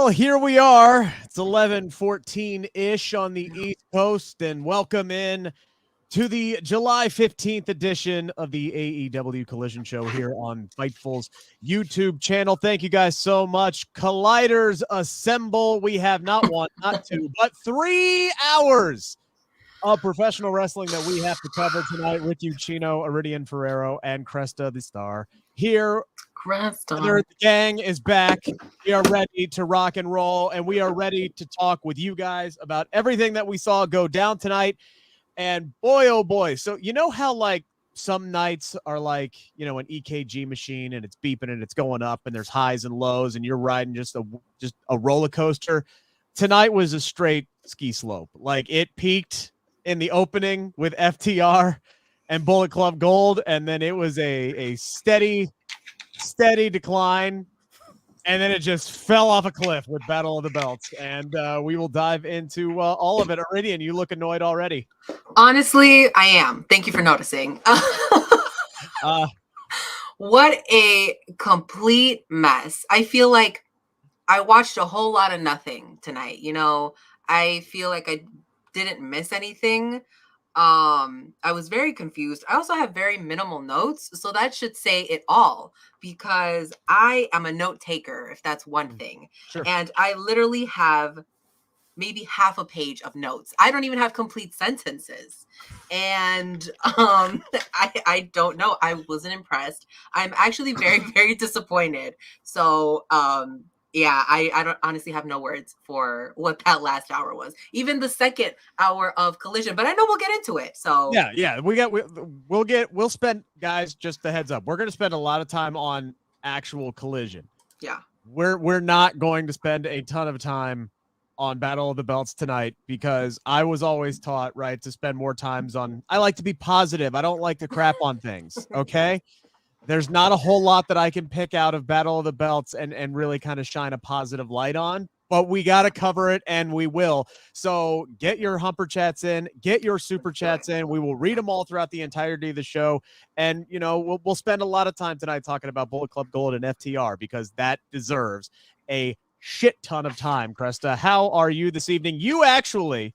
Well, here we are. It's 11:14-ish on the East Coast, and welcome in to the July 15th edition of the AEW Collision Show here on Fightful's YouTube channel. Thank you guys so much. Colliders assemble. We have not one, not two, but 3 hours of professional wrestling that we have to cover tonight with Ucchino, Iridian Fierro, and Cresta the Star. Here, the gang is back. We are ready to rock and roll, and we are ready to talk with you guys about everything that we saw go down tonight. And boy, oh boy. So you know how like some nights are like, you know, an EKG machine and it's beeping and it's going up and there's highs and lows and you're riding just a roller coaster. Tonight was a straight ski slope. Like it peaked in the opening with FTR and Bullet Club Gold, and then it was a steady decline, and then it just fell off a cliff with Battle of the Belts. And we will dive into all of it. Iridian, you look annoyed already. Honestly, I am. Thank you for noticing. What a complete mess. I feel like I watched a whole lot of nothing tonight. You know, I feel like I didn't miss anything. I was very confused. I also have very minimal notes, so that should say it all, because I am a note taker, if that's one thing. Sure. And I literally have maybe half a page of notes. I don't even have complete sentences. And I don't know. I wasn't impressed. I'm actually very, very disappointed. So yeah, I don't honestly have no words for what that last hour was. Even the second hour of Collision, but I know we'll get into it. So yeah, we'll spend, guys, just the heads up. We're going to spend a lot of time on actual Collision. Yeah. We're not going to spend a ton of time on Battle of the Belts tonight, because I was always taught, right, to spend more times on, I like to be positive. I don't like to crap on things. Okay. There's not a whole lot that I can pick out of Battle of the Belts and really kind of shine a positive light on, but we got to cover it, and we will. So get your humper chats in, get your super chats in. We will read them all throughout the entirety of the show. And, you know, we'll spend a lot of time tonight talking about Bullet Club Gold and FTR, because that deserves a shit ton of time. Cresta, how are you this evening? You actually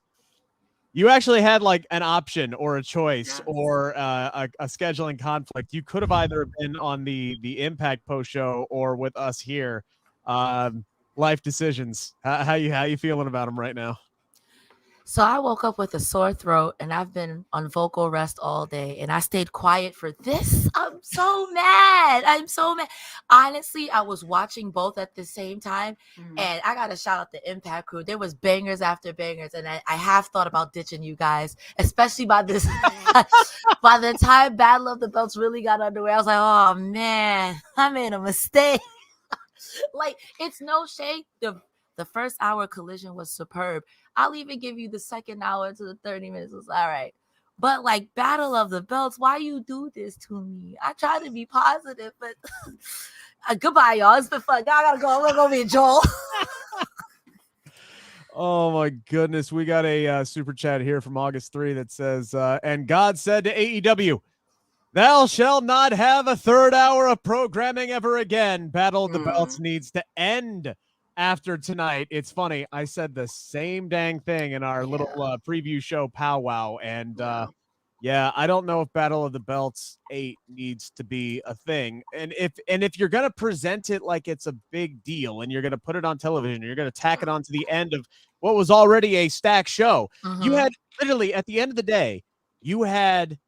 had like an option or a choice, or a scheduling conflict. You could have either been on the Impact post show or with us here. Life decisions. How you feeling about them right now? So I woke up with a sore throat, and I've been on vocal rest all day, and I stayed quiet for this. I'm so mad. Honestly, I was watching both at the same time, and I got to shout out the Impact crew. There was bangers after bangers, and I have thought about ditching you guys, especially by this. By the time Battle of the Belts really got underway, I was like, oh man, I made a mistake. Like, it's no shade. The first hour Collision was superb. I'll even give you the second hour to the 30 minutes was all right. But like Battle of the Belts, why you do this to me? I try to be positive, but goodbye, y'all. It's been fun. I gotta go. I'm gonna go meet Joel. Oh my goodness. We got a super chat here from August 3 that says, and God said to AEW, thou shalt not have a third hour of programming ever again. Battle of the Belts needs to end after tonight. It's funny, I said the same dang thing in our little preview show powwow, and yeah, I don't know if Battle of the Belts 8 needs to be a thing. And if you're gonna present it like it's a big deal, and you're gonna put it on television, you're gonna tack it on to the end of what was already a stacked show, you had literally at the end of the day, you had.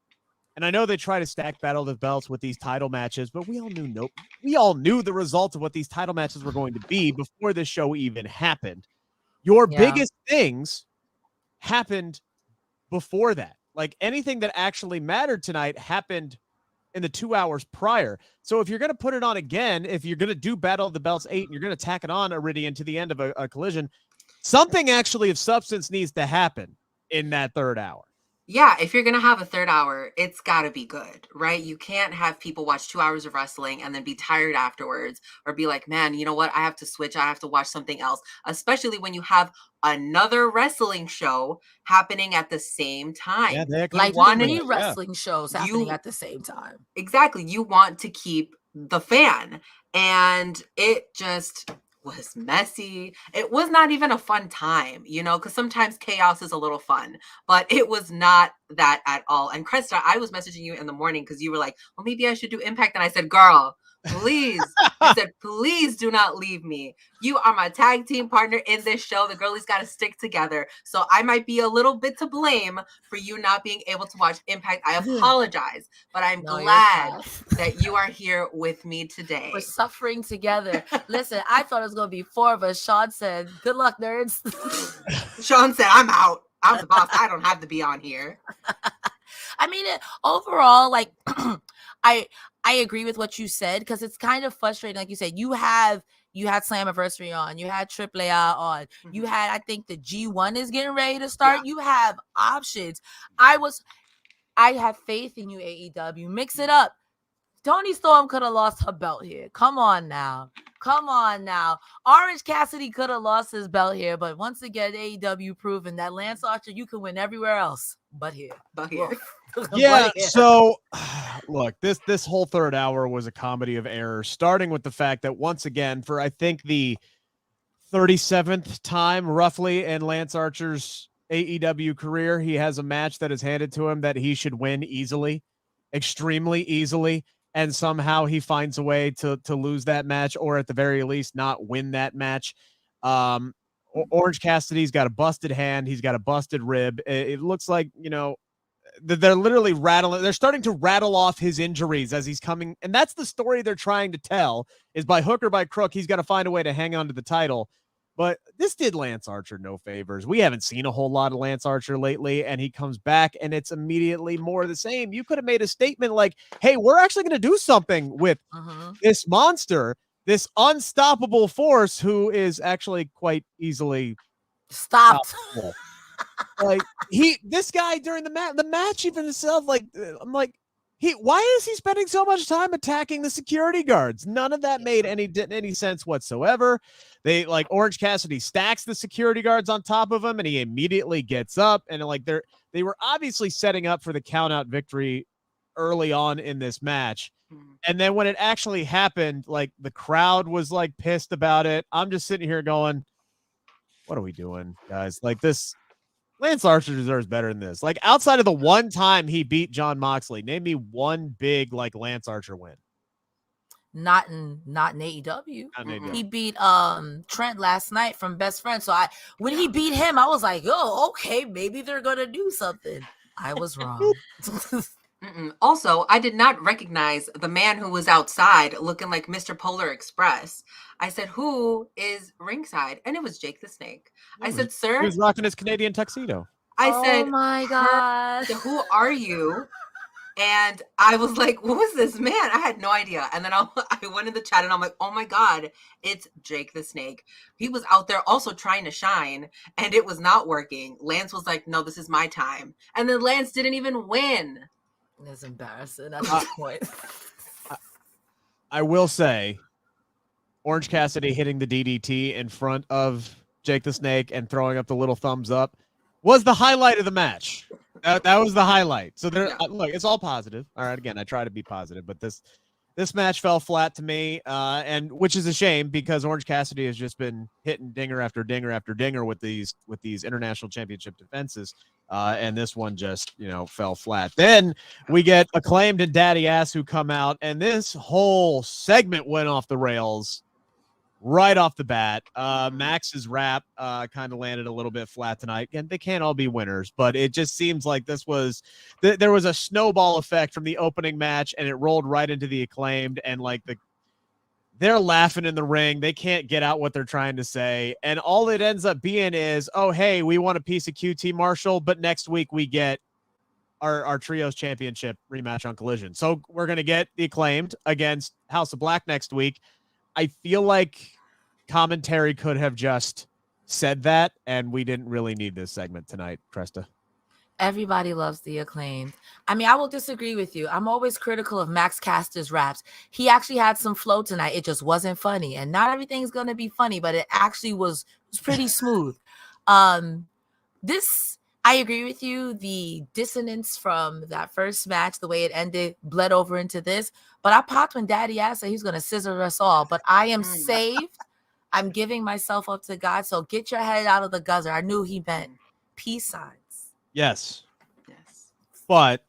And I know they try to stack Battle of the Belts with these title matches, but we all knew the result of what these title matches were going to be before this show even happened. Your biggest things happened before that. Like, anything that actually mattered tonight happened in the 2 hours prior. So if you're going to put it on again, if you're going to do Battle of the Belts 8 and you're going to tack it on Iridian to the end of a Collision, something actually of substance needs to happen in that third hour. Yeah, if you're going to have a third hour, it's got to be good, right? You can't have people watch 2 hours of wrestling and then be tired afterwards, or be like, man, you know what? I have to switch. I have to watch something else, especially when you have another wrestling show happening at the same time. Yeah, like 3 wrestling shows happening at the same time. Exactly. You want to keep the fan, and it just was messy. It was not even a fun time, you know, because sometimes chaos is a little fun, but it was not that at all. And Cresta, I was messaging you in the morning because you were like, well, maybe I should do Impact. And I said, girl, please. I said, please do not leave me. You are my tag team partner in this show. The girlies got to stick together. So I might be a little bit to blame for you not being able to watch Impact. I apologize, but I'm glad that you are here with me today. We're suffering together. Listen, I thought it was going to be 4 of us. Sean said, good luck, nerds. Sean said, I'm out. I'm the boss. I don't have to be on here. I mean, overall, like, I agree with what you said, because it's kind of frustrating. Like you said, you had Slammiversary on, you had AAA on, you had, I think the G1 is getting ready to start. Yeah. You have options. I have faith in you, AEW. Mix it up. Toni Storm could have lost her belt here. Come on now. Orange Cassidy could have lost his belt here, but once again, AEW proven that Lance Archer, you can win everywhere else but here. Yeah, so look, this whole third hour was a comedy of errors, starting with the fact that once again, for I think the 37th time roughly in Lance Archer's AEW career, he has a match that is handed to him that he should win easily, extremely easily, and somehow he finds a way to lose that match, or at the very least not win that match. Orange Cassidy's got a busted hand, he's got a busted rib. It looks like, you know, they're literally they're starting to rattle off his injuries as he's coming, and that's the story they're trying to tell, is by hook or by crook he's got to find a way to hang on to the title. But this did Lance Archer no favors. We haven't seen a whole lot of Lance Archer lately, and he comes back and it's immediately more of the same. You could have made a statement like, hey, we're actually going to do something with this monster, this unstoppable force who is actually quite easily stopped. Like this guy during the match even itself, like, I'm like, why is he spending so much time attacking the security guards? None of that made any sense whatsoever. They, like, Orange Cassidy stacks the security guards on top of him, and he immediately gets up, and like they were obviously setting up for the count out victory early on in this match. And then when it actually happened, like, the crowd was like pissed about it. I'm just sitting here going, what are we doing, guys? Like, this Lance Archer deserves better than this. Like, outside of the one time he beat Jon Moxley, name me one big, like, Lance Archer win. Not in AEW. He beat Trent last night from Best Friends. So when he beat him, I was like, oh, okay, maybe they're gonna do something. I was wrong. Also, I did not recognize the man who was outside looking like Mr. Polar Express. I said, who is ringside? And it was Jake the Snake. I said, sir. He was rocking his Canadian tuxedo. I said, oh my God. Who are you? And I was like, who is this man? I had no idea. And then I went in the chat and I'm like, oh my God, it's Jake the Snake. He was out there also trying to shine and it was not working. Lance was like, no, this is my time. And then Lance didn't even win. That's embarrassing at this point. I will say, Orange Cassidy hitting the DDT in front of Jake the Snake and throwing up the little thumbs up was the highlight of the match. That was the highlight. So look, it's all positive. All right, again, I try to be positive, but this match fell flat to me, and which is a shame because Orange Cassidy has just been hitting dinger after dinger after dinger with these international championship defenses, and this one just, you know, fell flat. Then we get Acclaimed and Daddy Ass who come out, and this whole segment went off the rails right off the bat. Max's rap kind of landed a little bit flat tonight. And they can't all be winners, but it just seems like this was there was a snowball effect from the opening match, and it rolled right into the Acclaimed, and like they're laughing in the ring. They can't get out what they're trying to say, and all it ends up being is, oh hey, we want a piece of QT Marshall, but next week we get our trios championship rematch on Collision. So we're gonna get the Acclaimed against House of Black next week. I feel like commentary could have just said that, and we didn't really need this segment tonight, Cresta. Everybody loves the Acclaimed. I mean, I will disagree with you. I'm always critical of Max Caster's raps. He actually had some flow tonight. It just wasn't funny. And not everything's going to be funny, but it actually was pretty smooth. I agree with you. The dissonance from that first match, the way it ended, bled over into this. But I popped when Daddy asked that he was going to scissor us all. But I am saved. I'm giving myself up to God. So get your head out of the gutter. I knew he meant peace signs. Yes. Yes. But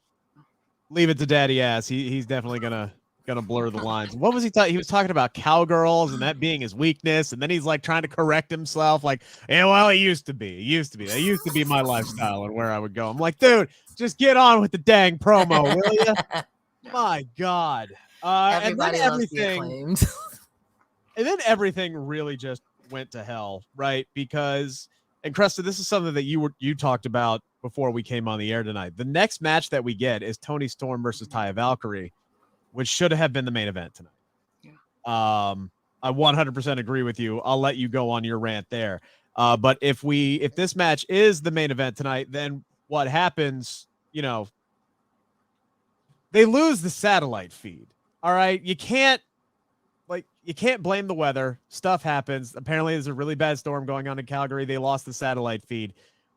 leave it to Daddy Ass. He's definitely gonna blur the lines. What was he talking? He was talking about cowgirls and that being his weakness, and then he's like trying to correct himself, like, yeah, well, it used to be. That used to be my lifestyle and where I would go. I'm like, dude, just get on with the dang promo, will you? My God. Everybody loves the Acclaimed. And then everything really just went to hell, right? Because, and Cresta, this is something that you talked about before we came on the air tonight. The next match that we get is Toni Storm versus Taya Valkyrie, which should have been the main event tonight. Yeah. I 100% agree with you. I'll let you go on your rant there. But if this match is the main event tonight, then what happens, they lose the satellite feed. All right. You can't blame the weather. Stuff happens. Apparently there's a really bad storm going on in Calgary. They lost the satellite feed.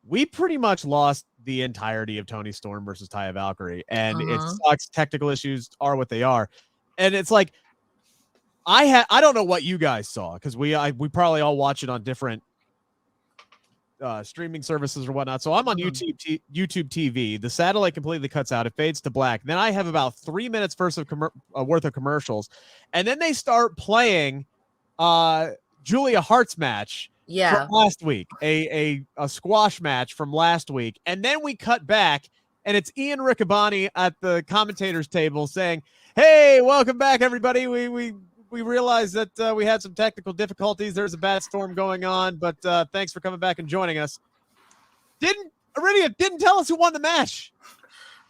We pretty much lost the entirety of Toni Storm versus Taya Valkyrie, and it sucks. Technical issues are what they are, and it's like I don't know what you guys saw, because we probably all watch it on different streaming services or whatnot. So I'm on YouTube TV. The satellite completely cuts out. It fades to black. Then I have about 3 minutes worth of commercials, and then they start playing Julia Hart's match. From last week, a squash match from last week, and then we cut back, and it's Ian Riccaboni at the commentators table saying, "Hey, welcome back, everybody. We realized that we had some technical difficulties. There's a bad storm going on, but thanks for coming back and joining us." Iridian didn't tell us who won the match.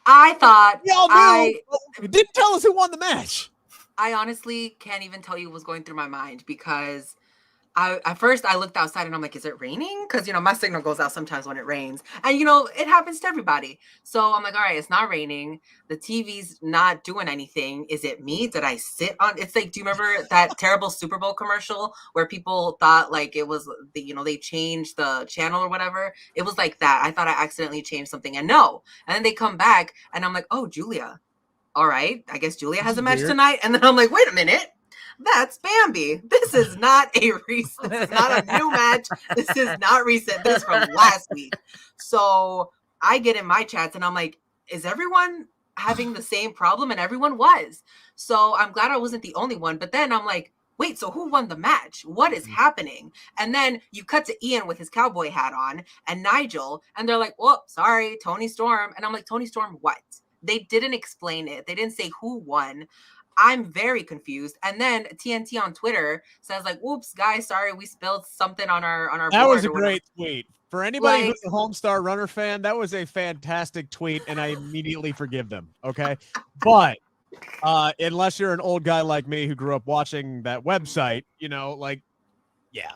I thought y'all knew. It didn't tell us who won the match. I honestly can't even tell you what was going through my mind, because at first I looked outside and I'm like, is it raining? Because, my signal goes out sometimes when it rains. And, it happens to everybody. So I'm like, all right, it's not raining. The TV's not doing anything. Is it me? Did I sit on? It's like, do you remember that terrible Super Bowl commercial where people thought like it was, they changed the channel or whatever? It was like that. I thought I accidentally changed something. And no. And then they come back and I'm like, oh, Julia. All right. I guess Julia has a match tonight. And then I'm like, wait a minute. That's Bambi. This is not a recent. This is not a new match. This is not recent. This is from last week. So I get in my chats and I'm like, is everyone having the same problem? And everyone was. So I'm glad I wasn't the only one. But then I'm like, wait, so who won the match? What is happening? And then you cut to Ian with his cowboy hat on and Nigel. And they're like, well, sorry, Toni Storm. And I'm like, Toni Storm, what? They didn't explain it. They didn't say who won. I'm very confused. And then TNT on Twitter says like, "Whoops, guys, sorry, we spilled something on our board." That was a great tweet. For anybody who's a Homestar Runner fan, that was a fantastic tweet, and I immediately forgive them. Okay, but unless you're an old guy like me who grew up watching that website, yeah.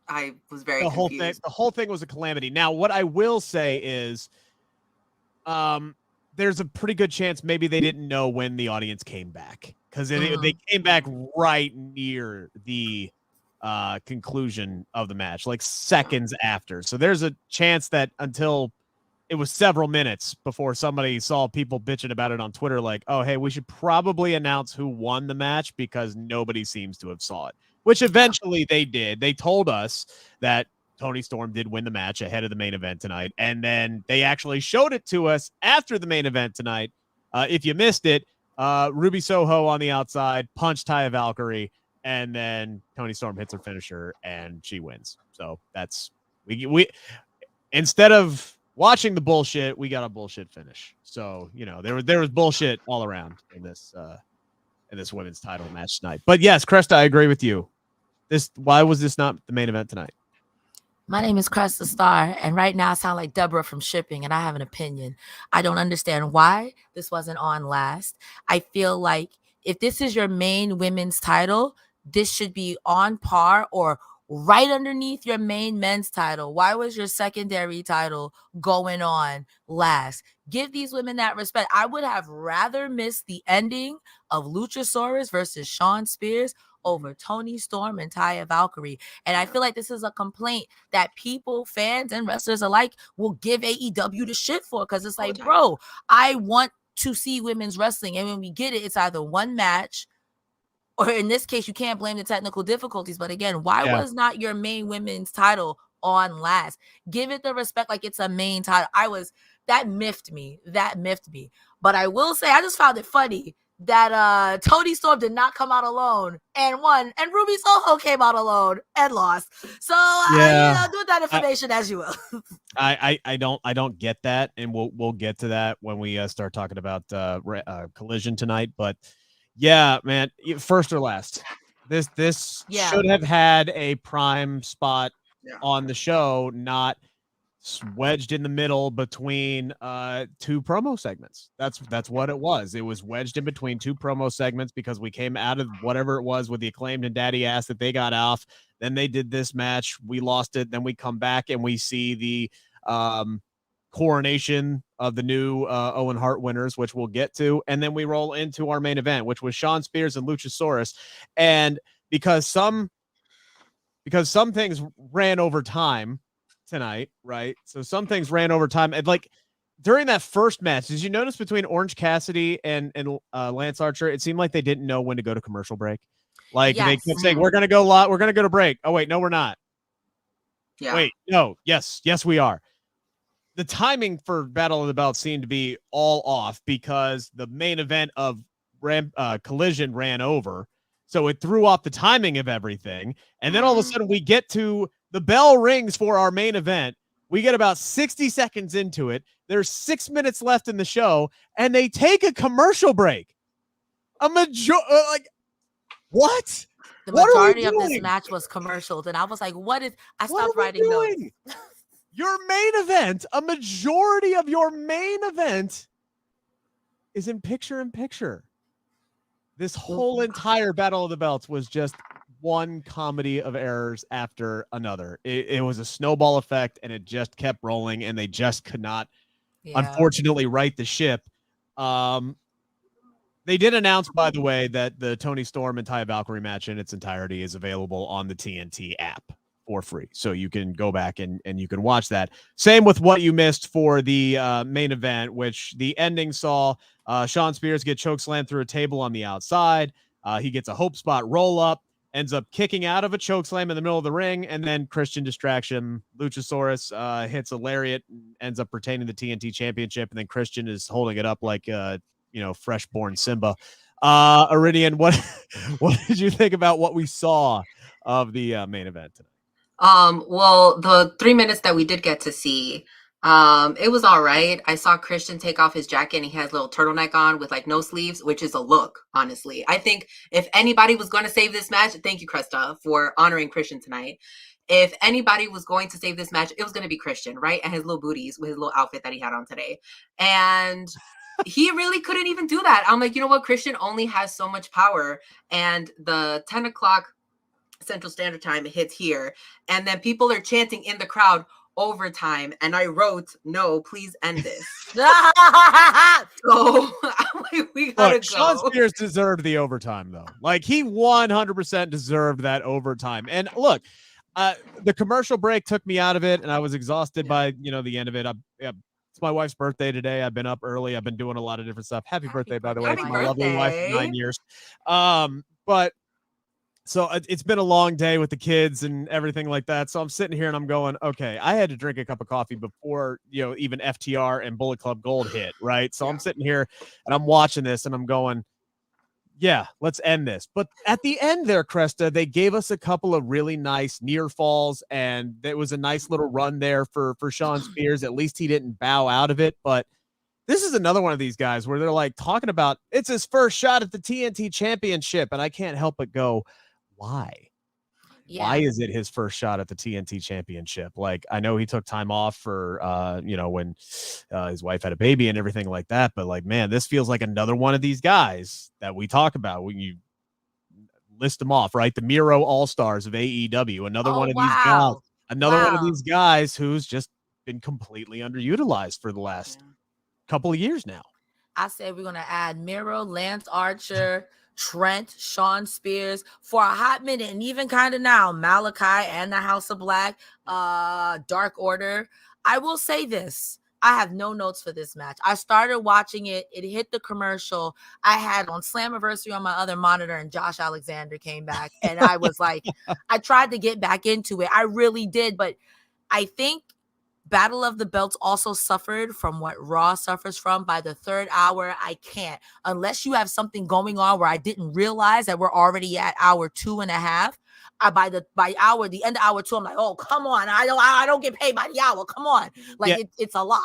I was very confused. The whole thing was a calamity. Now, what I will say is, there's a pretty good chance maybe they didn't know when the audience came back, because they came back right near the conclusion of the match, like seconds after. So there's a chance that until it was several minutes before somebody saw people bitching about it on Twitter, like, oh, hey, we should probably announce who won the match, because nobody seems to have saw it, which eventually they did. They told us that Toni Storm did win the match ahead of the main event tonight, and then they actually showed it to us after the main event tonight. If you missed it, Ruby Soho on the outside punched Taya Valkyrie, and then Toni Storm hits her finisher and she wins. So that's we instead of watching the bullshit, we got a bullshit finish. So there was bullshit all around in this women's title match tonight. But yes, Cresta, I agree with you. Why was this not the main event tonight? My name is Cresta Star, and right now I sound like Deborah from Shipping, and I have an opinion. I don't understand why this wasn't on last. I feel like if this is your main women's title, this should be on par or right underneath your main men's title. Why was your secondary title going on last? Give these women that respect. I would have rather missed the ending of Luchasaurus versus Shawn Spears over Toni Storm and Taya Valkyrie. And I feel like this is a complaint that people, fans, and wrestlers alike will give AEW the shit for, because it's like, bro, I want to see women's wrestling. And when we get it, it's either one match or in this case, you can't blame the technical difficulties. But again, why was not your main women's title on last? Give it the respect like it's a main title. That miffed me. But I will say, I just found it funny that Toni Storm did not come out alone and won, and Ruby Soho came out alone and lost. So do that information as you will. I don't get that, and we'll get to that when we start talking about Collision tonight. But yeah, man, first or last, this should have had a prime spot on the show, not wedged in the middle between two promo segments. That's what it was. It was wedged in between two promo segments because we came out of whatever it was with the Acclaimed and Daddy Ass that they got off. Then they did this match. We lost it. Then we come back and we see the coronation of the new Owen Hart winners, which we'll get to. And then we roll into our main event, which was Shawn Spears and Luchasaurus. And because some things ran over time tonight, right? So some things ran over time. And like during that first match, did you notice between Orange Cassidy and Lance Archer, it seemed like they didn't know when to go to commercial break. Like they kept saying, we're gonna go to break. Oh wait, no, we're not. Yeah. Wait, no, yes, we are. The timing for Battle of the Belts seemed to be all off because the main event of Collision ran over. So it threw off the timing of everything. And then all of a sudden we get to the bell rings for our main event. We get about 60 seconds into it. There's 6 minutes left in the show, and they take a commercial break. What? The majority of this match was commercials, and I was like, I stopped writing notes. Your main event, a majority of your main event is in picture. This whole entire Battle of the Belts was just one comedy of errors after another. It was a snowball effect, and it just kept rolling, and they just could not, unfortunately, right the ship. They did announce, by the way, that the Toni Storm and Taya Valkyrie match in its entirety is available on the TNT app for free. So you can go back and you can watch that. Same with what you missed for the main event, which the ending saw Shawn Spears get chokeslammed through a table on the outside. He gets a hope spot roll up, ends up kicking out of a chokeslam in the middle of the ring, and then Christian distraction. Luchasaurus hits a lariat, ends up retaining the TNT championship, and then Christian is holding it up like freshborn Simba. Iridian, what did you think about what we saw of the main event tonight? Well, the 3 minutes that we did get to see, it was all right. I saw Christian take off his jacket and he has a little turtleneck on with like no sleeves, which is a look, honestly. I think if anybody was going to save this match, thank you, Cresta, for honoring Christian tonight. If anybody was going to save this match, it was going to be Christian, right? And his little booties with his little outfit that he had on today. And he really couldn't even do that. I'm like, you know what? Christian only has so much power. And the 10 o'clock Central Standard Time hits here. And then people are chanting in the crowd, overtime. And I wrote, no, please end this. So I'm like, we gotta go. Shawn Spears deserved the overtime, though. Like, he 100% deserved that overtime. And look, the commercial break took me out of it, and I was exhausted by, the end of it. It's my wife's birthday today. I've been up early. I've been doing a lot of different stuff. Happy birthday, by the way, to my lovely wife of 9 years. But so it's been a long day with the kids and everything like that. So I'm sitting here and I'm going, okay, I had to drink a cup of coffee before, even FTR and Bullet Club Gold hit, right? So I'm sitting here and I'm watching this and I'm going, yeah, let's end this. But at the end there, Cresta, they gave us a couple of really nice near falls, and it was a nice little run there for Shawn Spears. At least he didn't bow out of it. But this is another one of these guys where they're like talking about it's his first shot at the TNT championship. And I can't help but go, why? Yeah. Why is it his first shot at the TNT championship? Like, I know he took time off for, when his wife had a baby and everything like that. But like, man, this feels like another one of these guys that we talk about when you list them off, right? The Miro All-Stars of AEW, another one of these guys who's just been completely underutilized for the last couple of years now. I said we're going to add Miro, Lance Archer, Trent, Shawn Spears for a hot minute, and even kind of now Malachi and the House of Black, Dark Order. I will say this: I have no notes for this match. I started watching it. It hit the commercial. I had on Slammiversary on my other monitor, and Josh Alexander came back. And I was like, I tried to get back into it. I really did. But I think Battle of the Belts also suffered from what Raw suffers from. By the third hour, I can't. Unless you have something going on where I didn't realize that we're already at hour 2.5. By the end of hour 2, I'm like, oh, come on. I don't get paid by the hour. Come on. Like, it's a lot.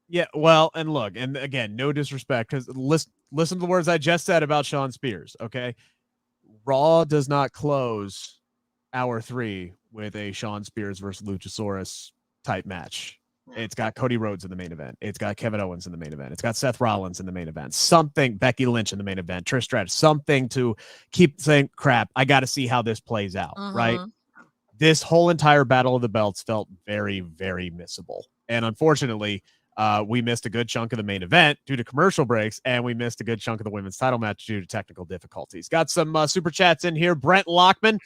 Yeah. Well, and look, and again, no disrespect, because listen to the words I just said about Shawn Spears. Okay. Raw does not close hour 3 with a Shawn Spears versus Luchasaurus type match. It's got Cody Rhodes in the main event. It's got Kevin Owens in the main event. It's got Seth Rollins in the main event. Something, Becky Lynch in the main event. Trish Stratus. Something to keep saying, crap, I got to see how this plays out, right? This whole entire Battle of the Belts felt very, very missable. And unfortunately, we missed a good chunk of the main event due to commercial breaks, and we missed a good chunk of the women's title match due to technical difficulties. Got some super chats in here. Brent Lockman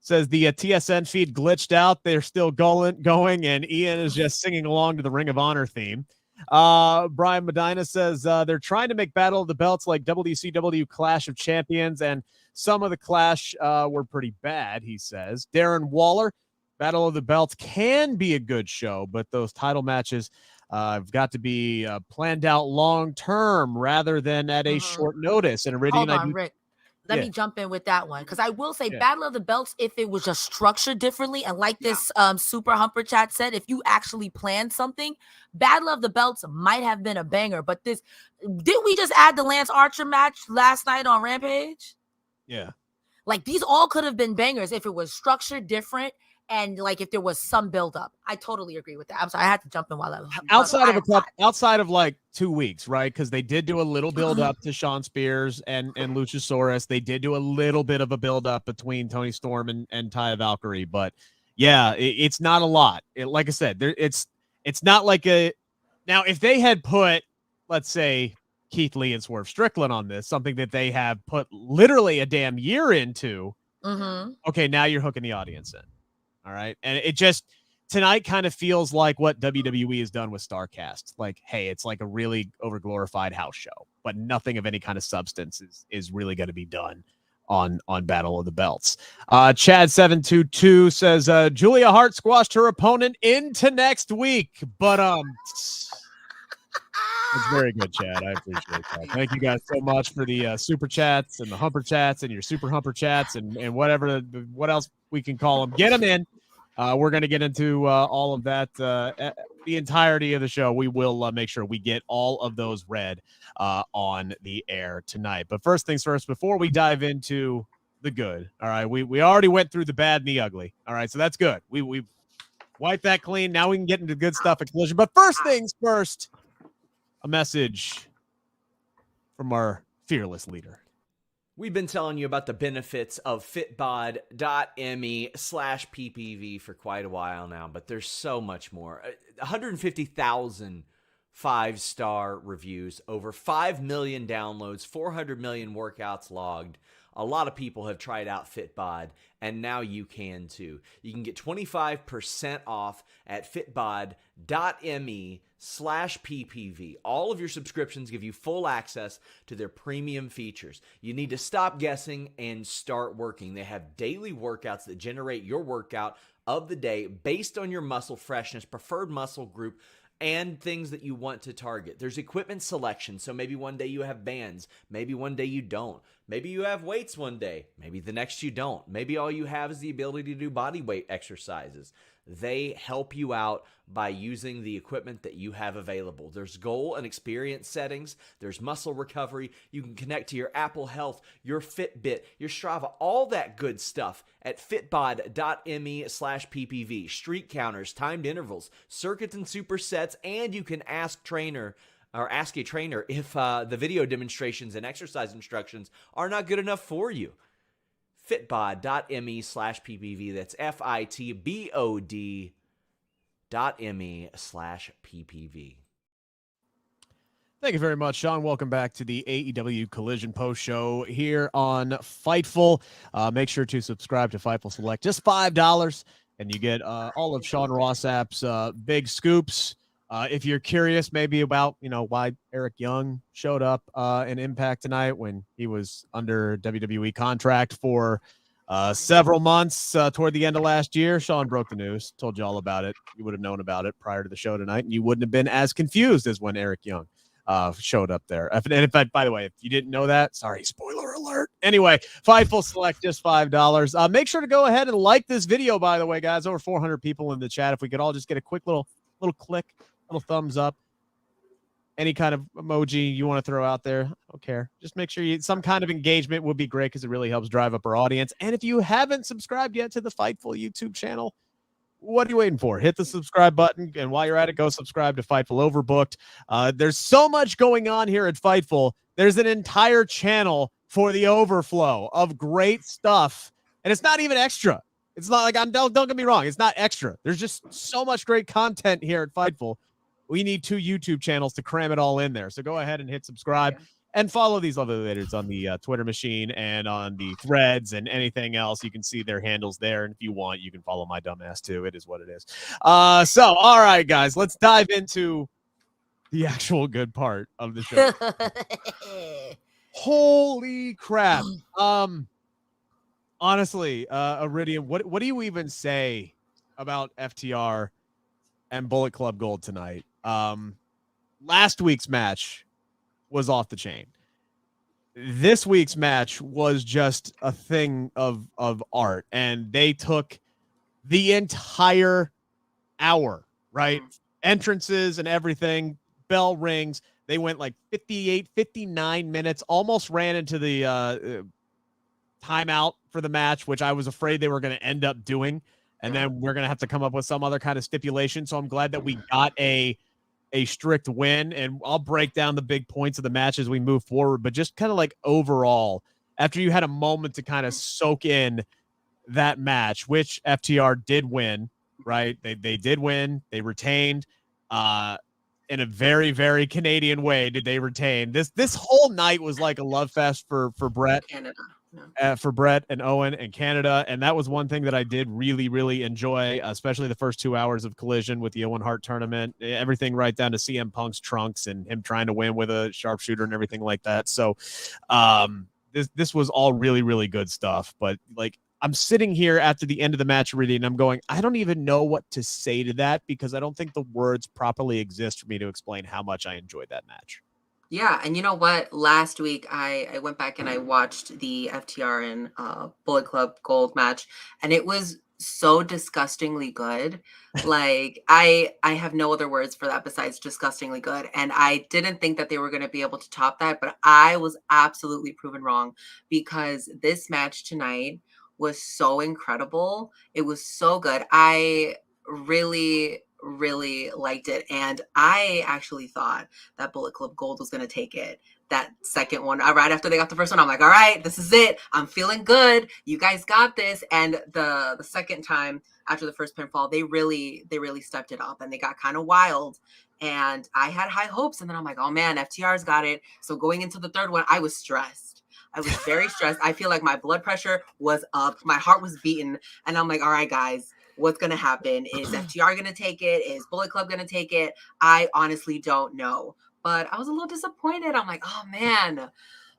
says the TSN feed glitched out. They're still going, and Ian is just singing along to the Ring of Honor theme. Brian Medina says they're trying to make Battle of the Belts like WCW Clash of Champions, and some of the Clash were pretty bad, he says. Darren Waller, Battle of the Belts can be a good show, but those title matches have got to be planned out long-term rather than at a short notice. And Iridian, Hold on, Rick. Let me jump in with that one, because I will say Battle of the Belts, if it was just structured differently, and like this Super Humper chat said, if you actually planned something, Battle of the Belts might have been a banger. But did we just add the Lance Archer match last night on Rampage? Yeah. Like, these all could have been bangers if it was structured different, and like if there was some build-up. I totally agree with that. I'm sorry, I had to jump in while I was outside of like 2 weeks, right? Because they did do a little build-up to Shawn Spears and Luchasaurus. They did do a little bit of a build-up between Tony Storm and Taya Valkyrie, but yeah, it's not a lot. Like I said, it's not like a. Now, if they had put, let's say, Keith Lee and Swerve Strickland on this, something that they have put literally a damn year into, okay, now you're hooking the audience in. All right. And it just tonight kind of feels like what WWE has done with StarCast. Like, hey, it's like a really overglorified house show, but nothing of any kind of substance is really going to be done on Battle of the Belts. Chad722 says Julia Hart squashed her opponent into next week, but it's very good, Chad. I appreciate that. Thank you guys so much for the super chats and the humper chats and your super humper chats and what else we can call them. Get them in. We're going to get into all of that, the entirety of the show. We will make sure we get all of those read on the air tonight. But first things first, before we dive into the good, all right, we already went through the bad and the ugly. All right, so that's good. We wiped that clean. Now we can get into good stuff at Collision. But first things first, a message from our fearless leader. We've been telling you about the benefits of fitbod.me/PPV for quite a while now, but there's so much more. 150,000 5-star reviews, over 5 million downloads, 400 million workouts logged. A lot of people have tried out Fitbod, and now you can too. You can get 25% off at fitbod.me/PPV. All of your subscriptions give you full access to their premium features. You need to stop guessing and start working. They have daily workouts that generate your workout of the day based on your muscle freshness, preferred muscle group, and things that you want to target. There's equipment selection, so maybe one day you have bands, maybe one day you don't. Maybe you have weights one day, maybe the next you don't. Maybe all you have is the ability to do body weight exercises. They help you out by using the equipment that you have available. There's goal and experience settings. There's muscle recovery. You can connect to your Apple Health, your Fitbit, your Strava, all that good stuff at fitbod.me/PPV. Street counters, timed intervals, circuits and supersets, and you can ask a trainer if the video demonstrations and exercise instructions are not good enough for you. fitbod.me/PPV. That's fitbod.me/PPV. Thank you very much, Sean. Welcome back to the AEW Collision post show here on Fightful. Make sure to subscribe to Fightful Select, just $5, and you get all of Sean Rossap's big scoops If you're curious maybe about, why Eric Young showed up in Impact tonight when he was under WWE contract for several months toward the end of last year, Sean broke the news, told you all about it. You would have known about it prior to the show tonight, and you wouldn't have been as confused as when Eric Young showed up there. And in fact, by the way, if you didn't know that, sorry, spoiler alert. Anyway, Fightful Select, just $5. Make sure to go ahead and like this video, by the way, guys. Over 400 people in the chat. If we could all just get a quick little click, little thumbs up, any kind of emoji you want to throw out there, I don't care. Just make sure some kind of engagement would be great because it really helps drive up our audience. And if you haven't subscribed yet to the Fightful YouTube channel, what are you waiting for? Hit the subscribe button, and while you're at it, go subscribe to Fightful Overbooked. There's so much going on here at Fightful. There's an entire channel for the overflow of great stuff, and it's not even extra. It's not like, don't get me wrong, it's not extra. There's just so much great content here at Fightful. We need 2 YouTube channels to cram it all in there. So go ahead and hit subscribe and follow these lovely ladies on the Twitter machine and on the threads and anything else. You can see their handles there. And if you want, you can follow my dumbass too. It is what it is. So, all right, guys, let's dive into the actual good part of the show. Holy crap. Honestly, Iridian, what do you even say about FTR and Bullet Club Gold tonight? Last week's match was off the chain. This week's match was just a thing of art, and they took the entire hour, right? Entrances and everything, bell rings. They went like 58, 59 minutes, almost ran into the timeout for the match, which I was afraid they were going to end up doing. And then we're going to have to come up with some other kind of stipulation. So I'm glad that we got a strict win, and I'll break down the big points of the match as we move forward. But just kind of like overall, after you had a moment to kind of soak in that match, which FTR did win, right? They did win. They retained in a very, very Canadian way. Did they retain? This whole night was like a love fest for Brett. Canada. For Brett and Owen and Canada. And that was one thing that I did really, really enjoy, especially the first 2 hours of Collision with the Owen Hart tournament, everything right down to CM Punk's trunks and him trying to win with a sharpshooter and everything like that. So this was all really, really good stuff. But like, I'm sitting here after the end of the match reading, and I'm going, I don't even know what to say to that because I don't think the words properly exist for me to explain how much I enjoyed that match. Yeah, and you know what? Last week I went back and I watched the FTR and Bullet Club Gold match, and it was so disgustingly good. Like I have no other words for that besides disgustingly good. And I didn't think that they were going to be able to top that, but I was absolutely proven wrong because this match tonight was so incredible. It was so good. I really liked it, and I actually thought that Bullet Club Gold was going to take it. That second one, right after they got the first one, I'm like, all right, this is it. I'm feeling good. You guys got this. And the second time after the first pinfall, they really stepped it up, and they got kind of wild. And I had high hopes, and then I'm like, oh man, FTR's got it. So going into the third one, I was stressed. I was very stressed. I feel like my blood pressure was up. My heart was beating, and I'm like, all right, guys. What's going to happen? Is FTR going to take it? Is Bullet Club going to take it? I honestly don't know. But I was a little disappointed. I'm like, oh, man,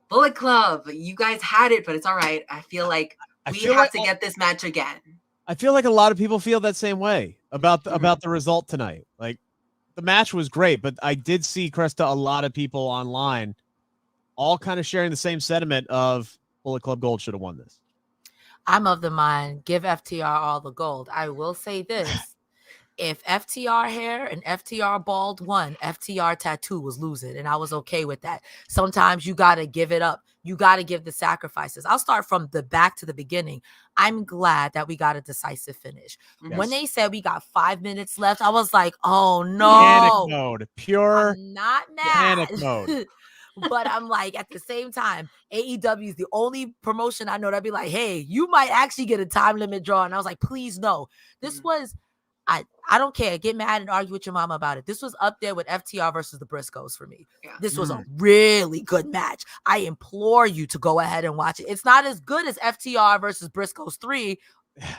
Bullet Club, you guys had it, but it's all right. I feel like we have to get this match again. I feel like a lot of people feel that same way about the result tonight. Like, the match was great, but I did see, Cresta, a lot of people online all kind of sharing the same sentiment of Bullet Club Gold should have won this. I'm of the mind, give FTR all the gold. I will say this. If FTR hair and FTR bald won, FTR tattoo was losing, and I was okay with that. Sometimes you got to give it up. You got to give the sacrifices. I'll start from the back to the beginning. I'm glad that we got a decisive finish. Yes. When they said we got 5 minutes left, I was like, oh, no. Panic mode. Pure I'm not mad. Panic mode. But I'm like, at the same time, AEW is the only promotion I know that'd be like, hey, you might actually get a time limit draw. And I was like, please no. This was, I don't care. Get mad and argue with your mama about it. This was up there with FTR versus the Briscoes for me. Yeah. This was a really good match. I implore you to go ahead and watch it. It's not as good as FTR versus Briscoes 3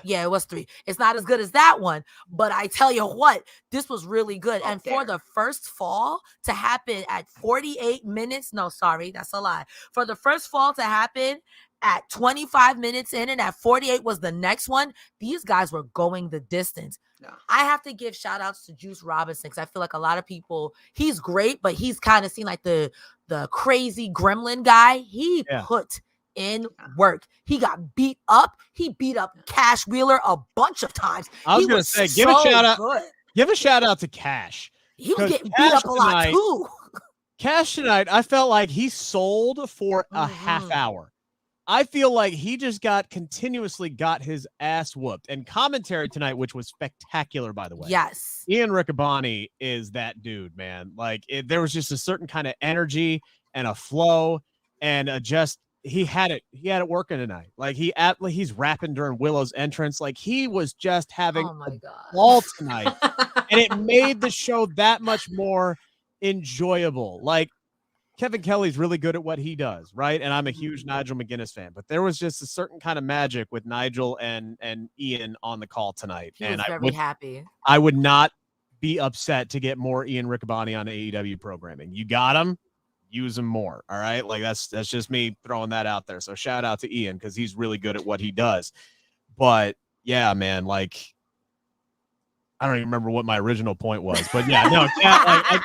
Yeah, it was 3. It's not as good as that one, but I tell you what, this was really good. And for the first fall to happen at 48 minutes, no, sorry, that's a lie. For the first fall to happen at 25 minutes in and at 48 was the next one, these guys were going the distance. Yeah. I have to give shout outs to Juice Robinson because I feel like a lot of people, he's great, but he's kind of seen like the crazy gremlin guy. He put in work. He got beat up. He beat up Cash Wheeler a bunch of times. I was going to say, give a shout out. Give a shout out to Cash. He was getting beat up a lot too. Cash tonight, I felt like he sold for a half hour. I feel like he just continuously got his ass whooped. And commentary tonight, which was spectacular, by the way. Yes. Ian Riccaboni is that dude, man. Like there was just a certain kind of energy and a flow and he had it working tonight. Like he's rapping during Willow's entrance. Like he was just having a ball tonight. And it made the show that much more enjoyable. Like Kevin Kelly's really good at what he does, right? And I'm a huge Nigel McGuinness fan, but there was just a certain kind of magic with Nigel and Ian on the call tonight. He was very happy. I would not be upset to get more Ian Riccaboni on AEW programming. You got him. Use him more. All right. Like that's just me throwing that out there. So shout out to Ian because he's really good at what he does. But yeah, man, like I don't even remember what my original point was. But yeah, no, I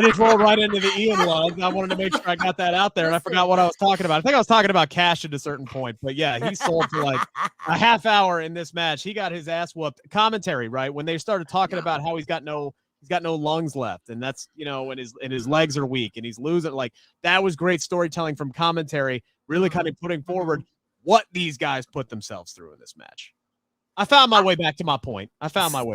just rolled right into the Ian love. I wanted to make sure I got that out there, and I forgot what I was talking about. I think I was talking about Cash at a certain point. But yeah, he sold for like a half hour in this match. He got his ass whooped. Commentary, right? When they started talking about how he's got no lungs left, and that's and his legs are weak, and he's losing. Like that was great storytelling from commentary, really kind of putting forward what these guys put themselves through in this match. I found my way back to my point. I will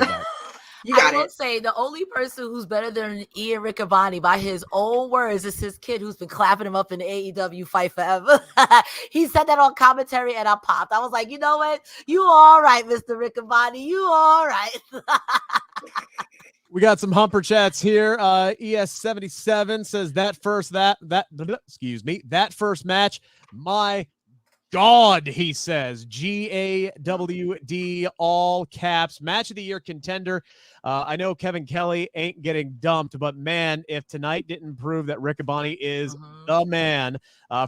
say the only person who's better than Ian Riccaboni by his own words is his kid who's been clapping him up in the AEW Fight Forever. He said that on commentary and I popped. I was like, you know what? You all right, Mr. Riccaboni. You all right. We got some humper chats here. ES77 says that first match, my God, he says, GAWD, all caps, match of the year contender. I know Kevin Kelly ain't getting dumped, but man, if tonight didn't prove that Riccaboni is the man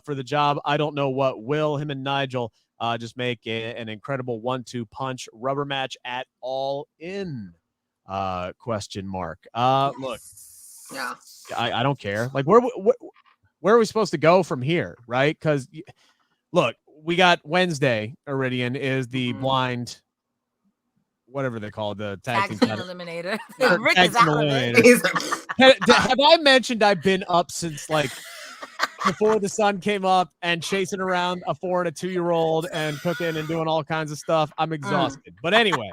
for the job, I don't know what will. Him and Nigel just make an incredible 1-2 punch rubber match at All In. Question mark. Look, yeah, I don't care. Like where are we supposed to go from here, right? Because look, we got Wednesday. Iridian is the blind, whatever they call it, the tag team eliminator. Rick is eliminator. Have I mentioned I've been up since like before the sun came up and chasing around a 4 and a 2-year-old and cooking and doing all kinds of stuff? I'm exhausted. But anyway,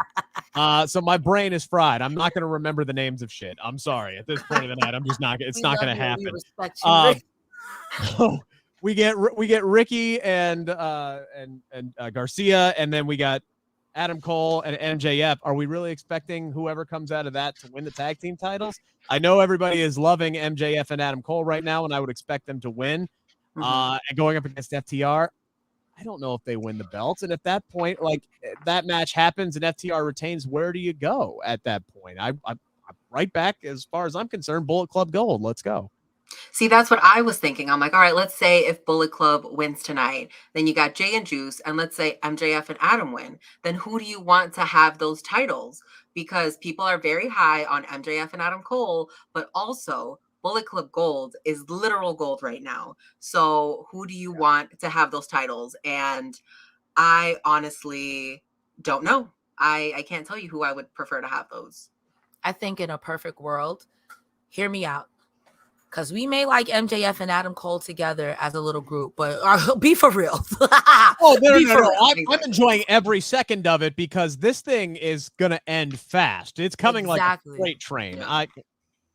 so my brain is fried. I'm not going to remember the names of shit. I'm sorry. At this point of the night, I'm just not. It's not going to happen. We get Ricky and Garcia, and then we got Adam Cole and MJF. Are we really expecting whoever comes out of that to win the tag team titles? I know everybody is loving MJF and Adam Cole right now, and I would expect them to win. And going up against FTR, I don't know if they win the belts. And at that point, like that match happens and FTR retains, where do you go at that point? I'm right back as far as I'm concerned. Bullet Club Gold. Let's go. See, that's what I was thinking. I'm like, all right, let's say if Bullet Club wins tonight, then you got Jay and Juice, and let's say MJF and Adam win. Then who do you want to have those titles? Because people are very high on MJF and Adam Cole, but also Bullet Club Gold is literal gold right now. So who do you want to have those titles? And I honestly don't know. I can't tell you who I would prefer to have those. I think in a perfect world, hear me out. Because we may like MJF and Adam Cole together as a little group, but be for real. No. I'm enjoying every second of it because this thing is going to end fast. It's coming like a freight train. Yeah.